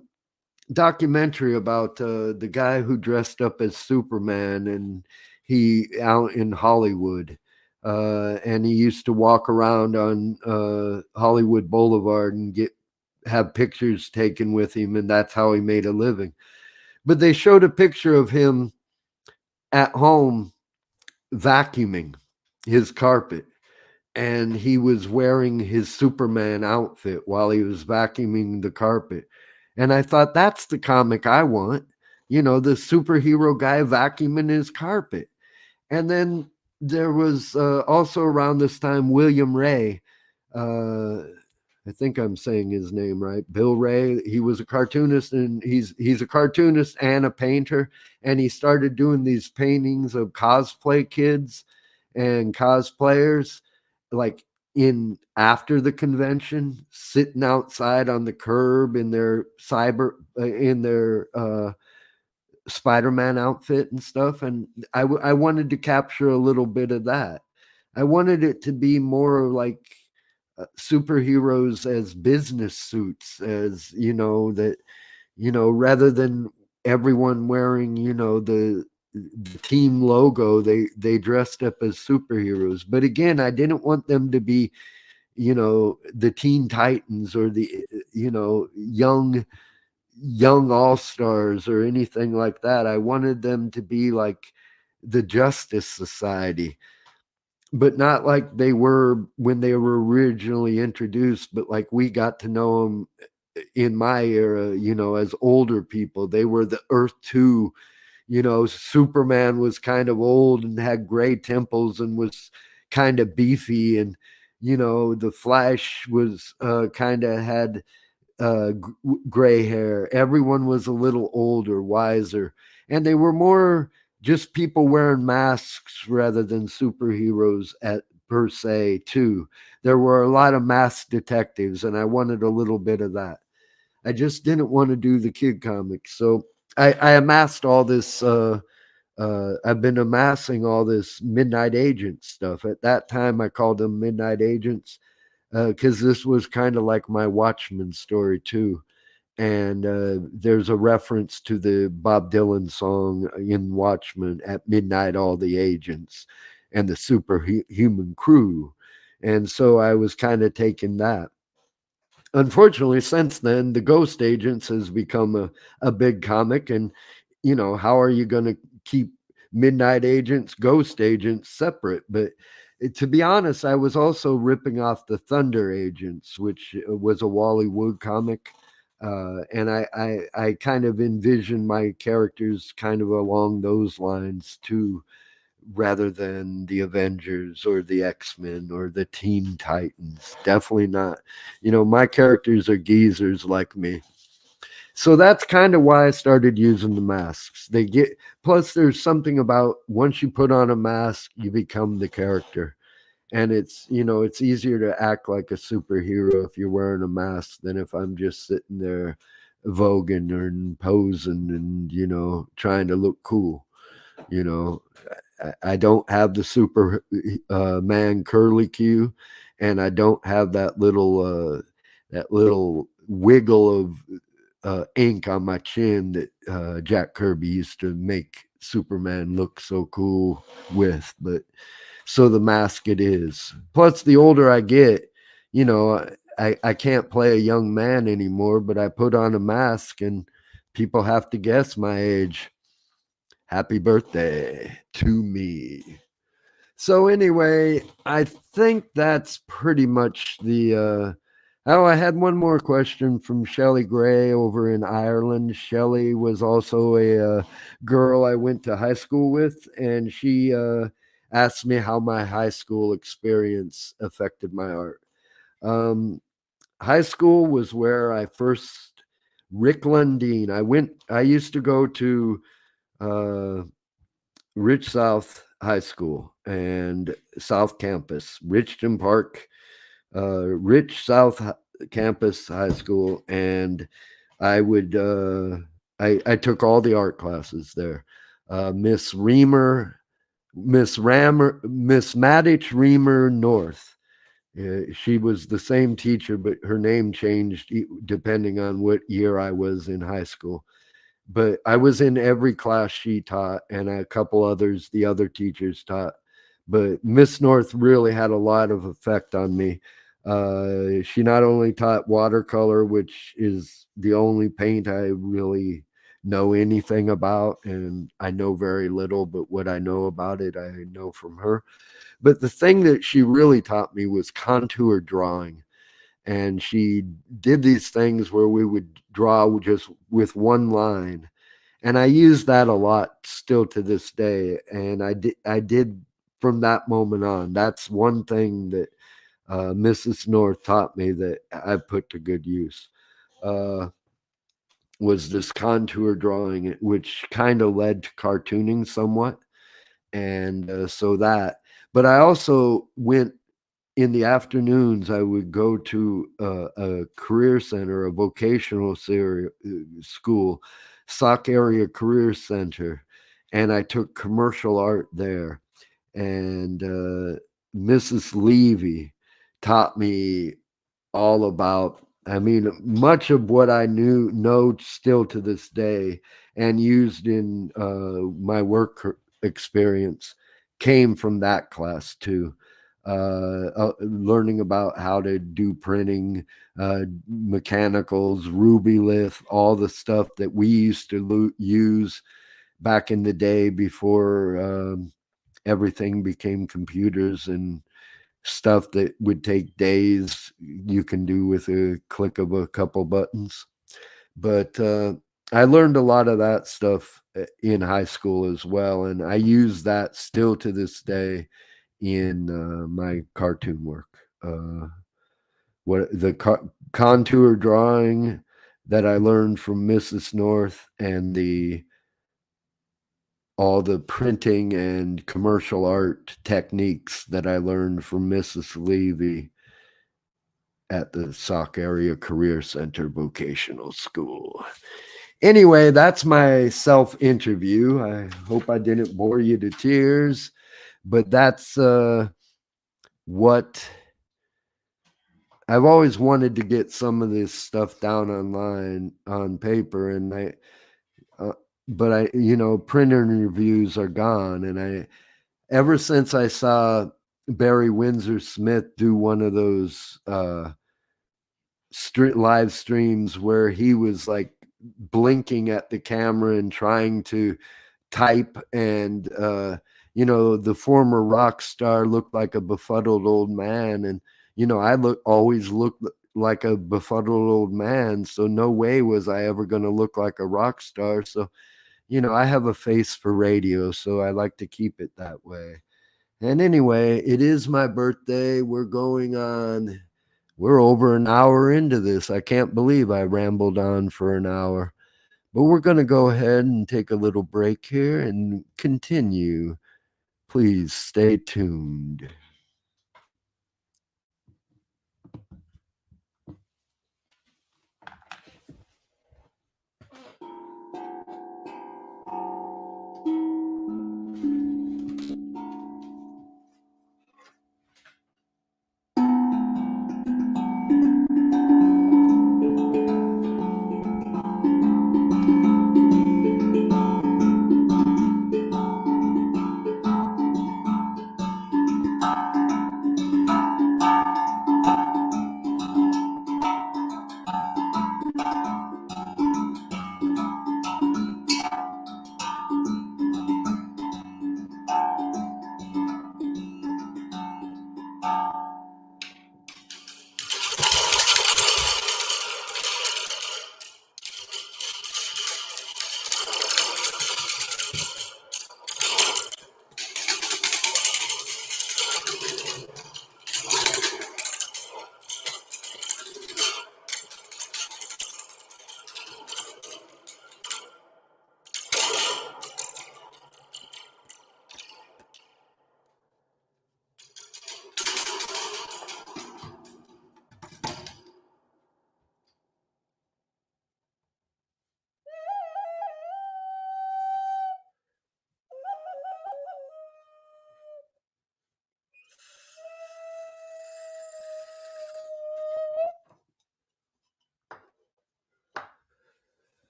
documentary about the guy who dressed up as Superman, and he out in Hollywood. And he used to walk around on Hollywood Boulevard and have pictures taken with him, and that's how he made a living. But they showed a picture of him at home vacuuming his carpet, and he was wearing his Superman outfit while he was vacuuming the carpet. And I thought, that's the comic I want, the superhero guy vacuuming his carpet. And then there was also around this time William Ray, I think I'm saying his name right, Bill Ray. He was a cartoonist, and he's a cartoonist and a painter. And he started doing these paintings of cosplay kids and cosplayers, like in after the convention, sitting outside on the curb in their Spider-Man outfit and stuff. And I wanted to capture a little bit of that. I wanted it to be more like superheroes as business suits, as that rather than everyone wearing the team logo, they dressed up as superheroes. But again, I didn't want them to be the Teen Titans or the young all-stars or anything like that. I wanted them to be like the Justice Society, but not like they were when they were originally introduced, but like we got to know them in my era, as older people. They were the Earth 2. Superman was kind of old and had gray temples and was kind of beefy, and the Flash was kind of had gray hair. Everyone was a little older, wiser, and they were more just people wearing masks rather than superheroes at per se too. There were a lot of masked detectives, and I wanted a little bit of that. I just didn't want to do the kid comics. So I amassed all this I've been amassing all this Midnight Agent stuff. At that time I called them Midnight Agents because this was kind of like my Watchmen story too. And there's a reference to the Bob Dylan song in Watchmen, "At midnight all the agents and the superhuman crew." And so I was kind of taking that. Unfortunately, since then, the Ghost Agents has become a big comic. And how are you going to keep Midnight Agents, Ghost Agents separate? But to be honest, I was also ripping off the Thunder Agents, which was a Wally Wood comic. And I kind of envisioned my characters kind of along those lines too, rather than the Avengers or the X-Men or the Teen Titans. Definitely not. My characters are geezers like me. So that's kind of why I started using the masks. Plus there's something about once you put on a mask, you become the character. And it's easier to act like a superhero if you're wearing a mask than if I'm just sitting there voguing and posing and trying to look cool. you know I don't have the super man curly Q, and I don't have that little wiggle of ink on my chin that Jack Kirby used to make Superman look so cool with. But so the mask it is. Plus, the older I get, I can't play a young man anymore, but I put on a mask and people have to guess my age. Happy birthday to me. So anyway, I think that's pretty much the oh, I had one more question from Shelley Gray over in Ireland. Shelley was also a girl I went to high school with, and she asked me how my high school experience affected my art. Um, High school was where I first Rick Lundeen. I used to go to uh, Rich South High School and South Campus, Richton Park, Rich South Campus High School, and I would I took all the art classes there. Miss Reamer, Miss Rammer, Miss Maddich Reamer North. She was the same teacher, but her name changed depending on what year I was in high school. But I was in every class she taught, and a couple others the other teachers taught. But Miss North really had a lot of effect on me. She not only taught watercolor, which is the only paint I really know anything about, and I know very little, but what I know about it, I know from her. But the thing that she really taught me was contour drawing. And she did these things where we would draw just with one line. And I use that a lot still to this day. And I did from that moment on. That's one thing that Mrs. North taught me that I put to good use. Was this contour drawing, which kind of led to cartooning somewhat. And but I also went in the afternoons. I would go to a career center, a vocational school, Sauk Area Career Center, and I took commercial art there. And Mrs. Levy taught me all about, I mean, much of what I know still to this day and used in my work experience came from that class too. Learning about how to do printing, mechanicals, Ruby Lith, all the stuff that we used to use back in the day before everything became computers, and stuff that would take days you can do with a click of a couple buttons. But I learned a lot of that stuff in high school as well, and I use that still to this day in my cartoon work. What the contour drawing that I learned from Mrs. North, and all the printing and commercial art techniques that I learned from Mrs. Levy at the Sauk Area Career Center Vocational School. Anyway, that's my self-interview. I hope I didn't bore you to tears, but that's what I've always wanted, to get some of this stuff down online on paper, and but I, printer reviews are gone, and ever since I saw Barry Windsor Smith do one of those live streams where he was like blinking at the camera and trying to type, and the former rock star looked like a befuddled old man, and I always looked like a befuddled old man, so no way was I ever going to look like a rock star. So I have a face for radio, so I like to keep it that way. And anyway, it is my birthday. We're over an hour into this. I can't believe I rambled on for an hour. But we're going to go ahead and take a little break here and continue. Please stay tuned.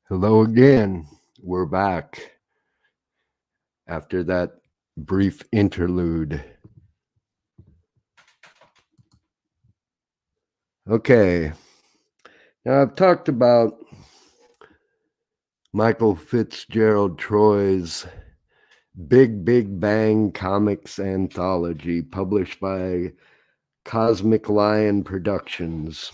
Hello again. We're back after that brief interlude. Okay. Now, I've talked about Michael Fitzgerald Troy's Big Bang Comics Anthology, published by Cosmic Lion Productions.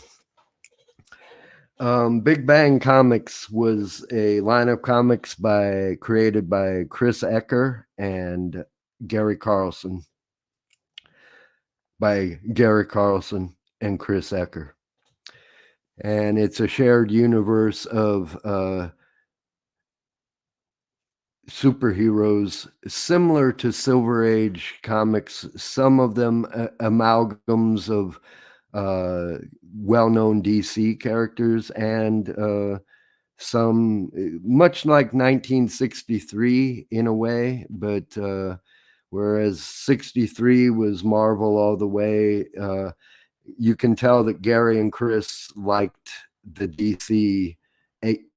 Big Bang Comics was a line of comics created by Chris Ecker and Gary Carlson. By Gary Carlson and Chris Ecker. And it's a shared universe of superheroes similar to Silver Age comics, some of them amalgams of well-known DC characters, and some much like 1963 in a way, but whereas 63 was Marvel all the way. You can tell that Gary and Chris liked the DC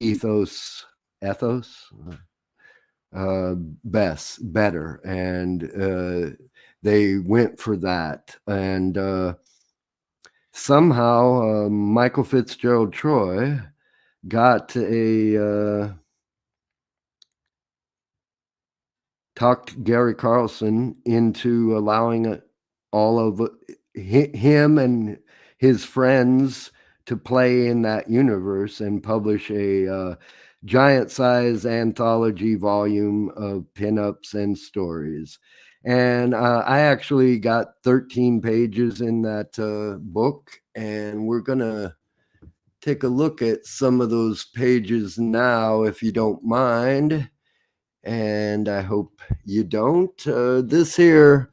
ethos better, and they went for that. And somehow Michael Fitzgerald Troy got talked Gary Carlson into allowing all of him and his friends to play in that universe and publish a giant size anthology volume of pinups and stories. And I actually got 13 pages in that book, and we're going to take a look at some of those pages now, if you don't mind. And I hope you don't. This here,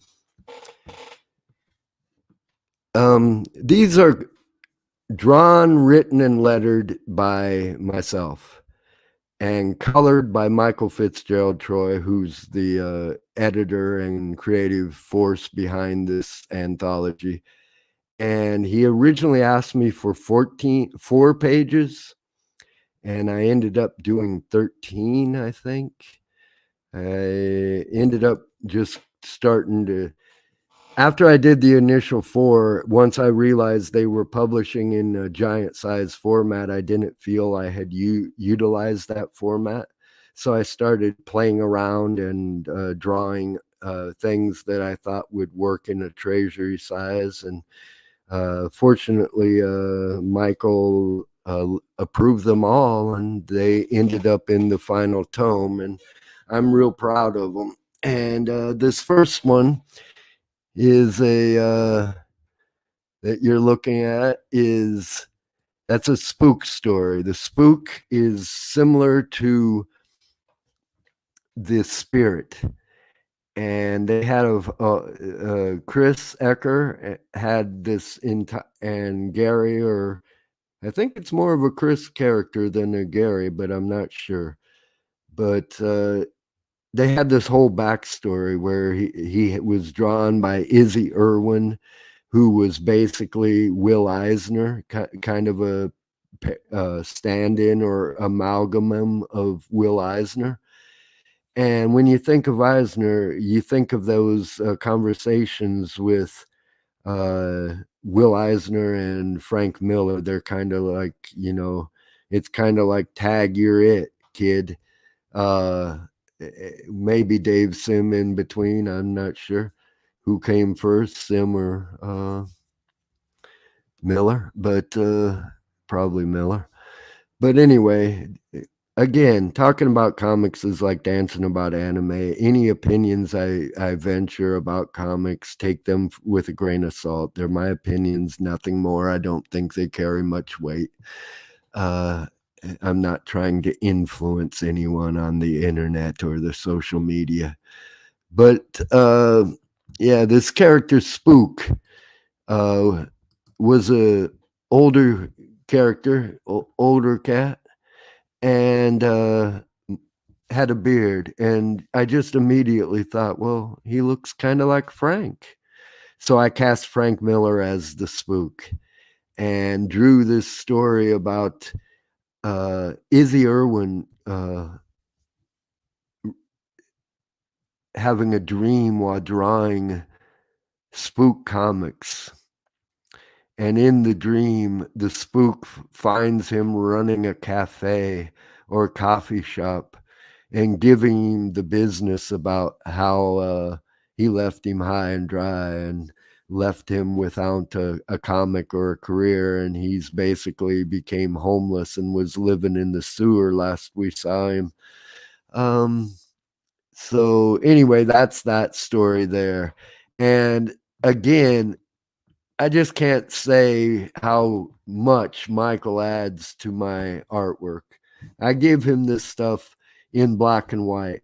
these are drawn, written, and lettered by myself and colored by Michael Fitzgerald Troy, who's the editor and creative force behind this anthology. And he originally asked me for 4 pages, and I ended up doing 13, I think. I ended up just starting to, after I did the initial 4, once I realized they were publishing in a giant size format, I didn't feel I had utilized that format. So I started playing around and drawing things that I thought would work in a treasury size. And fortunately, Michael approved them all, and they ended up in the final tome. And I'm real proud of them. And this first one is that you're looking at that's a spook story. The spook is similar to the spirit, and they had Chris Ecker had this and Gary, or I think it's more of a Chris character than a Gary, but I'm not sure. But they had this whole backstory where he was drawn by Izzy Irwin, who was basically Will Eisner, kind of a stand-in or amalgam of Will Eisner. And when you think of Eisner, you think of those conversations with Will Eisner and Frank Miller. They're kind of like, it's kind of like tag, you're it, kid. Maybe Dave Sim in between. I'm not sure who came first, Sim or Miller, but probably Miller. But anyway, again, talking about comics is like dancing about anime. Any opinions I venture about comics, take them with a grain of salt. They're my opinions, nothing more. I don't think they carry much weight. I'm not trying to influence anyone on the internet or the social media. But yeah, this character Spook was a older character, older cat, and had a beard. And I just immediately thought, well, he looks kind of like Frank. So I cast Frank Miller as the Spook and drew this story about Izzy Irwin having a dream while drawing Spook comics. And in the dream, the Spook finds him running a cafe or coffee shop and giving him the business about how he left him high and dry and left him without a comic or a career. And he's basically became homeless and was living in the sewer last we saw him. So anyway, that's that story there. And again, I just can't say how much Michael adds to my artwork. I give him this stuff in black and white.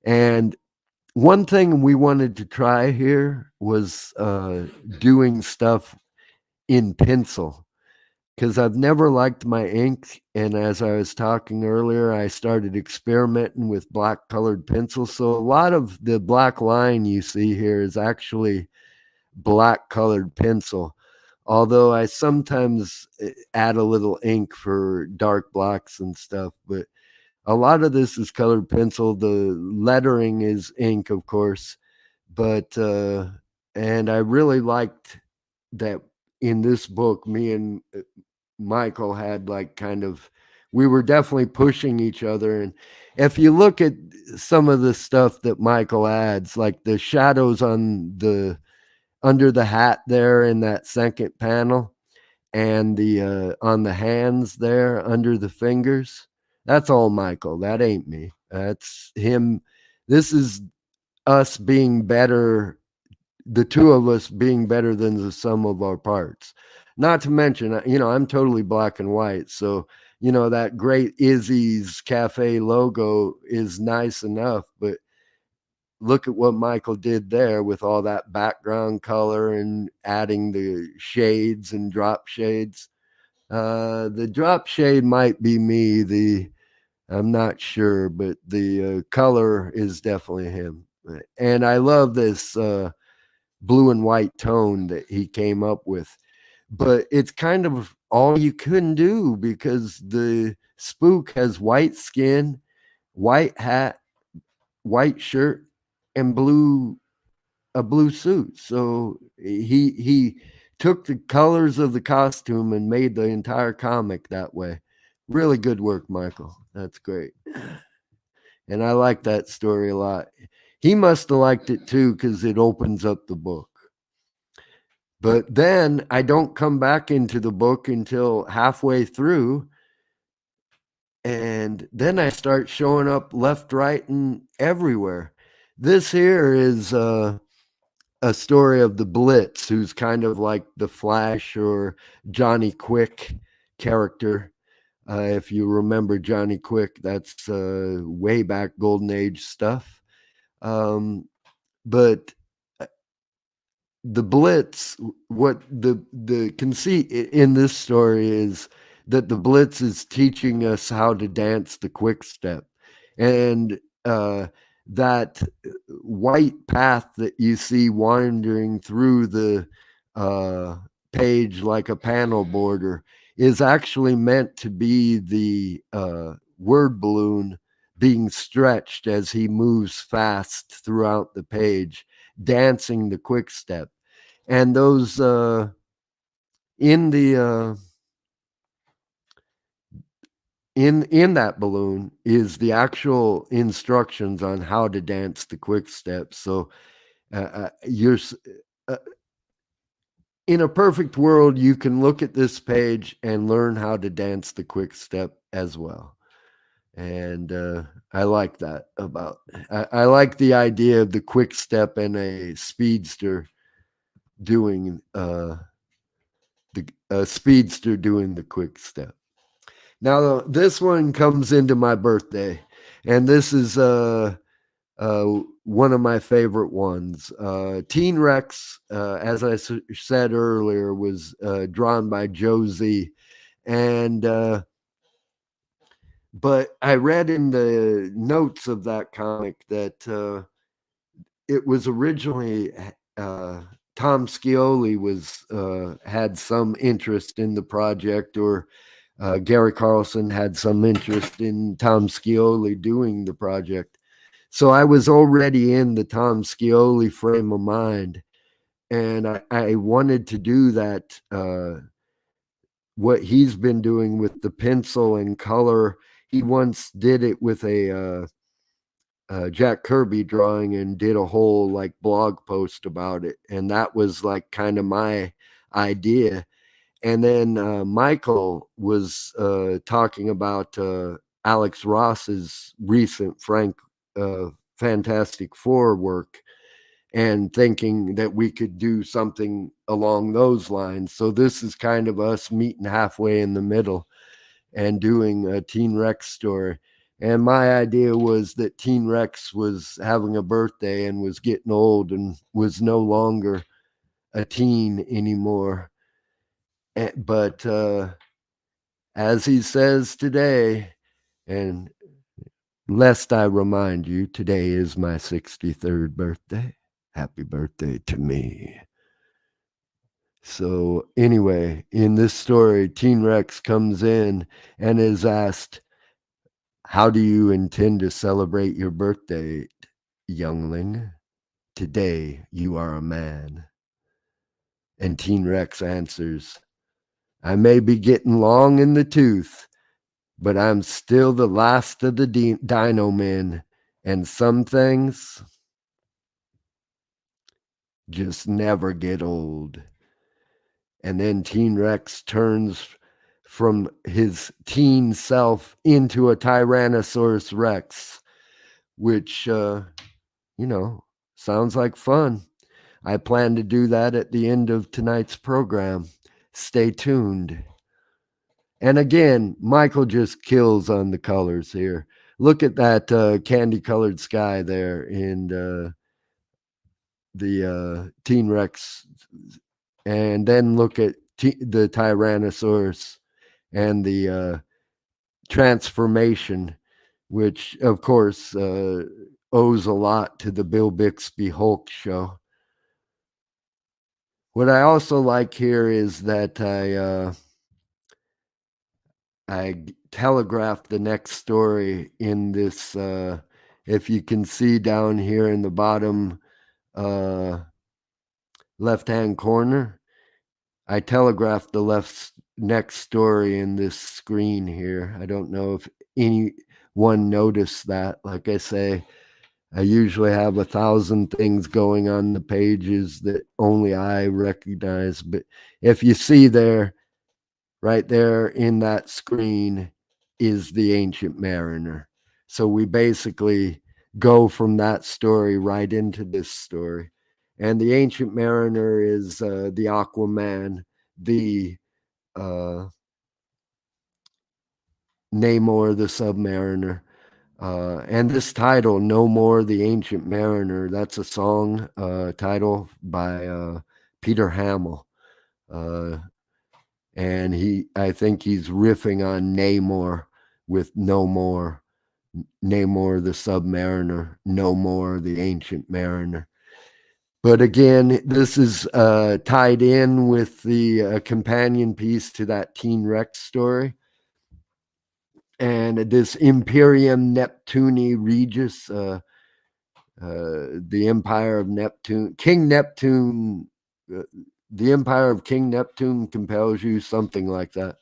And one thing we wanted to try here was doing stuff in pencil. because I've never liked my ink. And as I was talking earlier, I started experimenting with black colored pencils. So a lot of the black line you see here is actually black colored pencil. Although I sometimes add a little ink for dark blacks and stuff, but a lot of this is colored pencil. The lettering is ink, of course, but and I really liked that in this book, me and Michael had like kind of, we were definitely pushing each other. And if you look at some of the stuff that Michael adds, like the shadows on the under the hat there in that second panel, and the on the hands there under the fingers, that's all Michael. That ain't me. That's him. This is us being better, the two of us being better than the sum of our parts. Not to mention, I'm totally black and white. So, that great Izzy's Cafe logo is nice enough, but look at what Michael did there with all that background color and adding the shades and drop shades. The drop shade might be me. I'm not sure, but the color is definitely him. And I love this blue and white tone that he came up with. But it's kind of all you can do because the spook has white skin, white hat, white shirt, and a blue suit. So he took the colors of the costume and made the entire comic that way. Really good work, Michael. That's great. And I like that story a lot. He must have liked it too because it opens up the book. But then I don't come back into the book until halfway through. And then I start showing up left, right, and everywhere. This here is a story of the Blitz, who's kind of like the Flash or Johnny Quick character. If you remember Johnny Quick, that's way back Golden Age stuff. But the Blitz, what the conceit in this story is that the Blitz is teaching us how to dance the quick step, and that white path that you see wandering through the page like a panel border is actually meant to be the word balloon being stretched as he moves fast throughout the page, dancing the quick step. And those in the in that balloon is the actual instructions on how to dance the quick step. So you're in a perfect world, you can look at this page and learn how to dance the quick step as well. And I like that about, I like the idea of the quick step and a speedster doing a speedster doing the quick step. Now this one comes into my birthday, and this is one of my favorite ones. Teen Rex, as I said earlier, was drawn by Joe Z. And but I read in the notes of that comic that it was originally Tom Scioli was had some interest in the project, or Gary Carlson had some interest in Tom Scioli doing the project. So I was already in the Tom Scioli frame of mind, and I wanted to do that, what he's been doing with the pencil and color. He once did it with a Jack Kirby drawing and did a whole like blog post about it. And that was like kind of my idea. And then Michael was talking about Alex Ross's recent Fantastic Four work, and thinking that we could do something along those lines. So this is kind of us meeting halfway in the middle and doing a Teen Rex story. And my idea was that Teen Rex was having a birthday and was getting old and was no longer a teen anymore. But as he says today, and lest I remind you, today is my 63rd birthday. Happy birthday to me. So anyway, in this story, Teen Rex comes in and is asked, how do you intend to celebrate your birthday, youngling? Today you are a man. And Teen Rex answers, I may be getting long in the tooth, but I'm still the last of the dino men, and some things just never get old. And then Teen Rex turns from his teen self into a Tyrannosaurus Rex, which, sounds like fun. I plan to do that at the end of tonight's program. Stay tuned. And again, Michael just kills on the colors here. Look at that candy colored sky there in the Teen Rex. And then look at the Tyrannosaurus and the transformation, which of course owes a lot to the Bill Bixby Hulk show. What I also like here is that I telegraphed the next story in this, if you can see down here in the bottom left-hand corner, I telegraphed the next story in this screen here. I don't know if anyone noticed that. Like I say, I usually have 1,000 things going on the pages that only I recognize. But if you see there, right there in that screen is the Ancient Mariner. So we basically go from that story right into this story. And the Ancient Mariner is the Aquaman, the Namor the Submariner. And this title, No More the Ancient Mariner, that's a song title by Peter Hamill. And I think he's riffing on Namor with No More. Namor the Submariner, No More the Ancient Mariner. But again, this is tied in with the companion piece to that Teen Rex story. And this Imperium Neptuni Regis, the Empire of Neptune, King Neptune, the Empire of King Neptune compels you, something like that.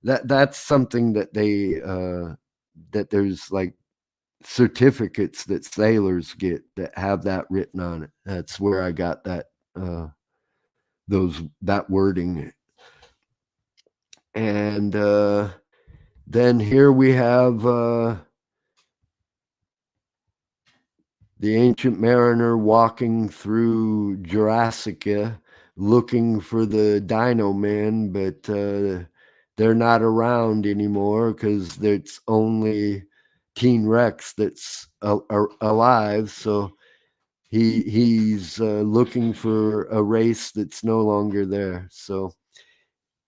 That's something that they that there's like certificates that sailors get that have that written on it. That's where I got that that wording. And then here we have the Ancient Mariner walking through Jurassica looking for the Dino Men, but they're not around anymore because it's only Teen Rex that's alive. So he's looking for a race that's no longer there. So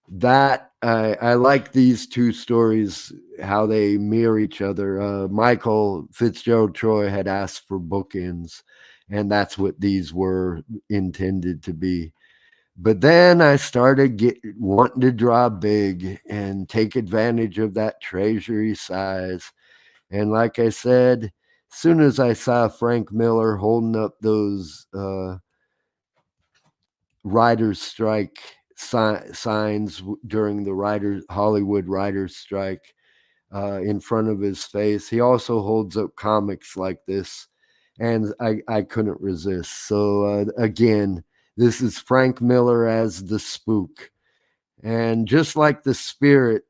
that I like these two stories, how they mirror each other. Michael Fitzgerald Troy had asked for bookends, and that's what these were intended to be. But then I started wanting to draw big and take advantage of that treasury size. And like I said, as soon as I saw Frank Miller holding up those writer's strike signs during the Hollywood writer's strike in front of his face, he also holds up comics like this, and I couldn't resist. So again, this is Frank Miller as the Spook. And just like the Spirit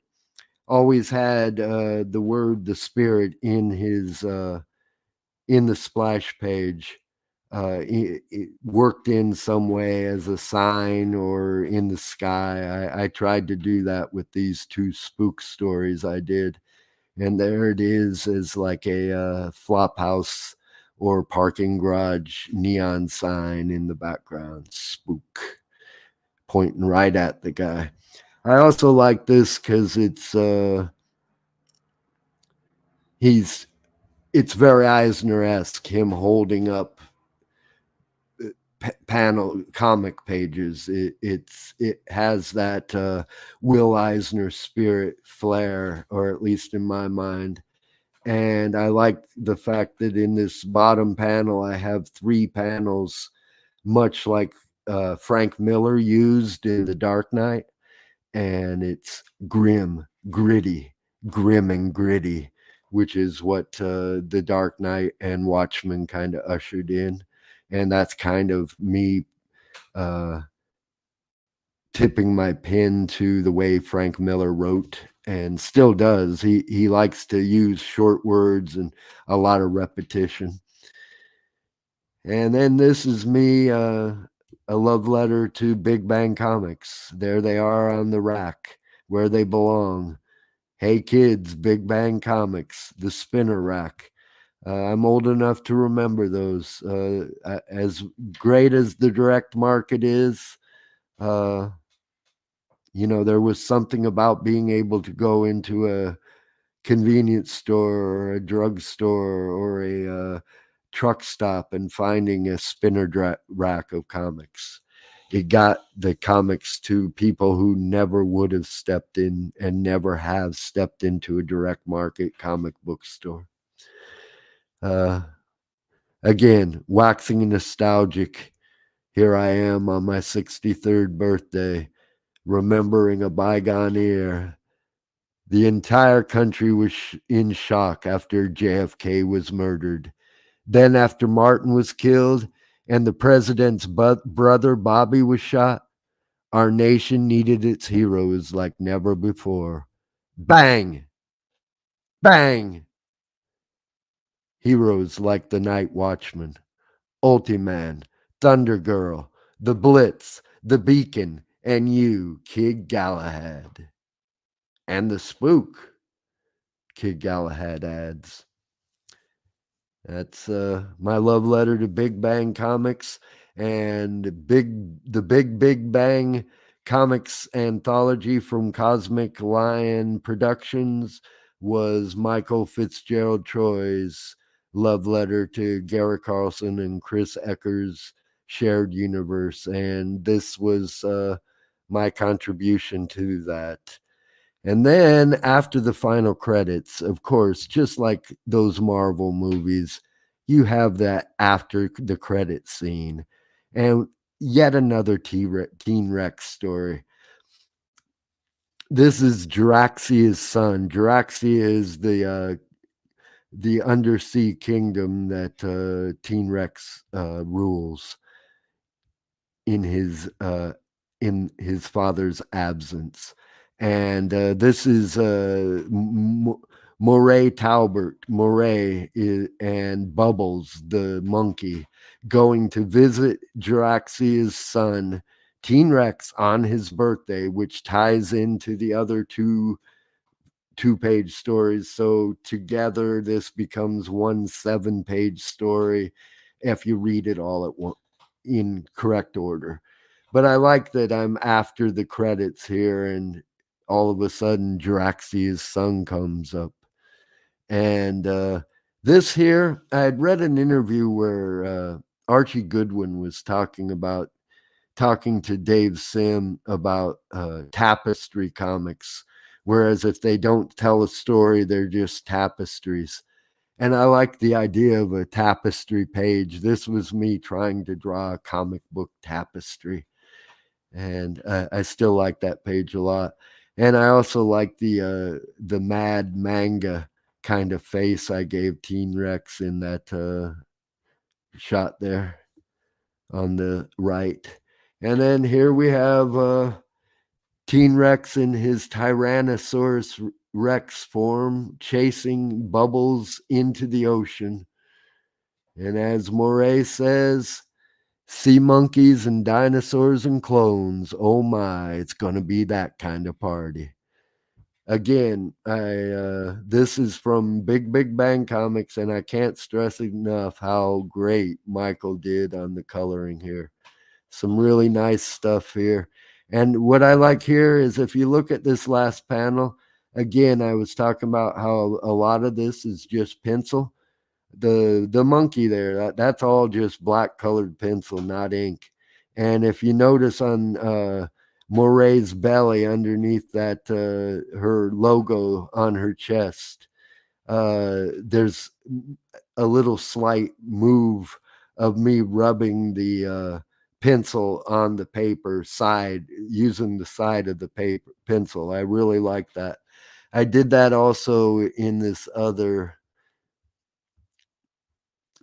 always had the word the Spirit in his in the splash page, it worked in some way as a sign or in the sky. I tried to do that with these two spook stories I did. And there it is as like a flop house or parking garage neon sign in the background. Spook, pointing right at the guy. I also like this because it's very Eisner-esque, him holding up panel comic pages. It has that Will Eisner spirit flair, or at least in my mind. And I like the fact that in this bottom panel, I have 3 panels, much like Frank Miller used in The Dark Knight. And it's grim, gritty, grim and gritty, which is what The Dark Knight and Watchmen kind of ushered in. And that's kind of me uh, tipping my pen to the way Frank Miller wrote and still does. He likes to use short words and a lot of repetition. And then this is me, a love letter to Big Bang Comics. There they are on the rack where they belong. Hey kids, Big Bang Comics, the spinner rack. I'm old enough to remember those. As great as the direct market is, there was something about being able to go into a convenience store or a drugstore or a truck stop and finding a spinner rack of comics. It got the comics to people who never would have stepped in and never have stepped into a direct market comic book store. Again, waxing nostalgic. Here I am on my 63rd birthday, remembering a bygone era. The entire country was in shock after JFK was murdered. Then, after Martin was killed and the president's brother Bobby was shot, our nation needed its heroes like never before. Bang! Bang! Heroes like the Night Watchman, Ultiman, Thunder Girl, the Blitz, the Beacon, and you, Kid Galahad. And the Spook, Kid Galahad adds. That's my love letter to Big Bang Comics, and the Big Bang Comics anthology from Cosmic Lion Productions was Michael Fitzgerald Troy's love letter to Garrett Carlson and Chris Ecker's shared universe, and this was my contribution to that. And then after the final credits, of course, just like those Marvel movies, you have that after the credit scene. And yet another Teen Rex story. This is Jiraxia's son. Jiraxia is the undersea kingdom that Teen Rex rules in his father's absence. And this is Moray Talbert, and Bubbles, the monkey, going to visit Jiraxia's son, Teen Rex, on his birthday, which ties into the other two-page stories. So together, this becomes one 7-page story if you read it all at once in correct order. But I like that I'm after the credits here, and all of a sudden Jiraxia's son comes up. And this here, I had read an interview where Archie Goodwin was talking to Dave Sim about tapestry comics, whereas if they don't tell a story, they're just tapestries. And I like the idea of a tapestry page. This was me trying to draw a comic book tapestry. And I still like that page a lot. And I also like the mad manga kind of face I gave Teen Rex in that shot there on the right. And then here we have Teen Rex in his Tyrannosaurus Rex form, chasing Bubbles into the ocean. And as Moray says, sea monkeys and dinosaurs and clones. Oh my, it's going to be that kind of party. Again, this is from Big Bang Comics, and I can't stress enough how great Michael did on the coloring here. Some really nice stuff here. And what I like here is if you look at this last panel, again, I was talking about how a lot of this is just pencil. The monkey there, that's all just black colored pencil, not ink. And if you notice on Moray's belly underneath that her logo on her chest, there's a little slight move of me rubbing the pencil on the paper side, using the side of the paper pencil. I really like that. I did that also in this other,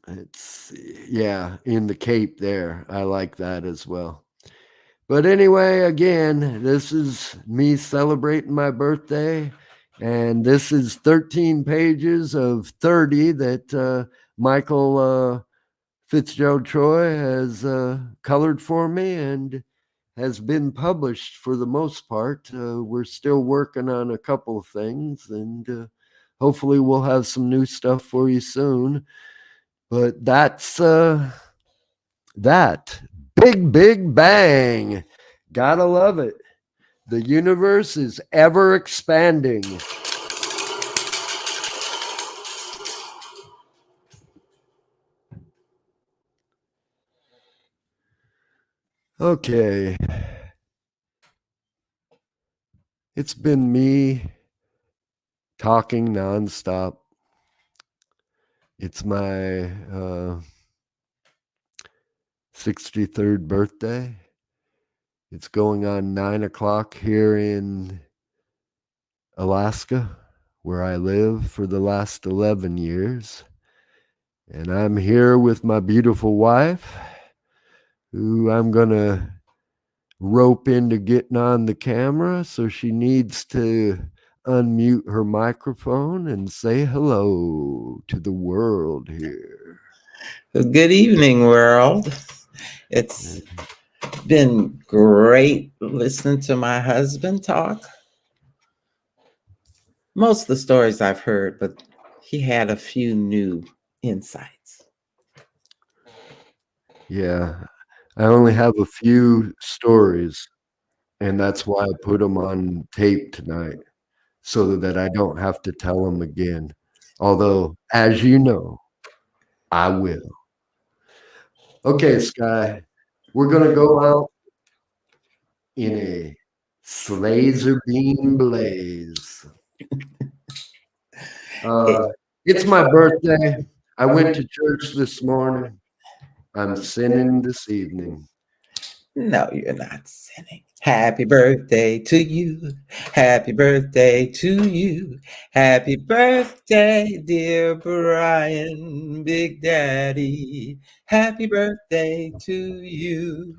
it's, yeah, in the cape there. I like that as well. But anyway, again, this is me celebrating my birthday. And this is 13 pages of 30 that Michael Fitzgerald Troy has colored for me and has been published for the most part. We're still working on a couple of things, and hopefully we'll have some new stuff for you soon. But that's that. Big bang. Gotta love it. The universe is ever expanding. Okay. It's been me talking nonstop. It's my 63rd birthday. It's going on 9 o'clock here in Alaska, where I live for the last 11 years. And I'm here with my beautiful wife, who I'm going to rope into getting on the camera. So she needs to unmute her microphone and say hello to the world here. Good evening, world. It's been great listening to my husband talk. Most of the stories I've heard, but he had a few new insights. Yeah, I only have a few stories, and that's why I put them on tape tonight, so that I don't have to tell them again. Although, as you know, I will. Okay, Sky, we're going to go out in a laser beam blaze. It's my birthday. I went to church this morning. I'm sinning this evening. No, you're not sinning. Happy birthday to you. Happy birthday to you. Happy birthday, dear Brian, Big Daddy. Happy birthday to you.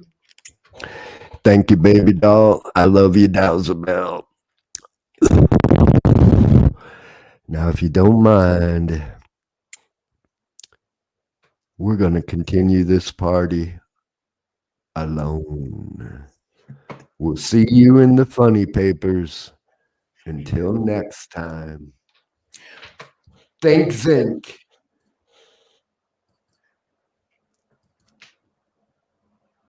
Thank you, baby doll. I love you, Dowsabell. Now, if you don't mind, we're going to continue this party alone. We'll see you in the funny papers. Until next time. Thanks, Zinc.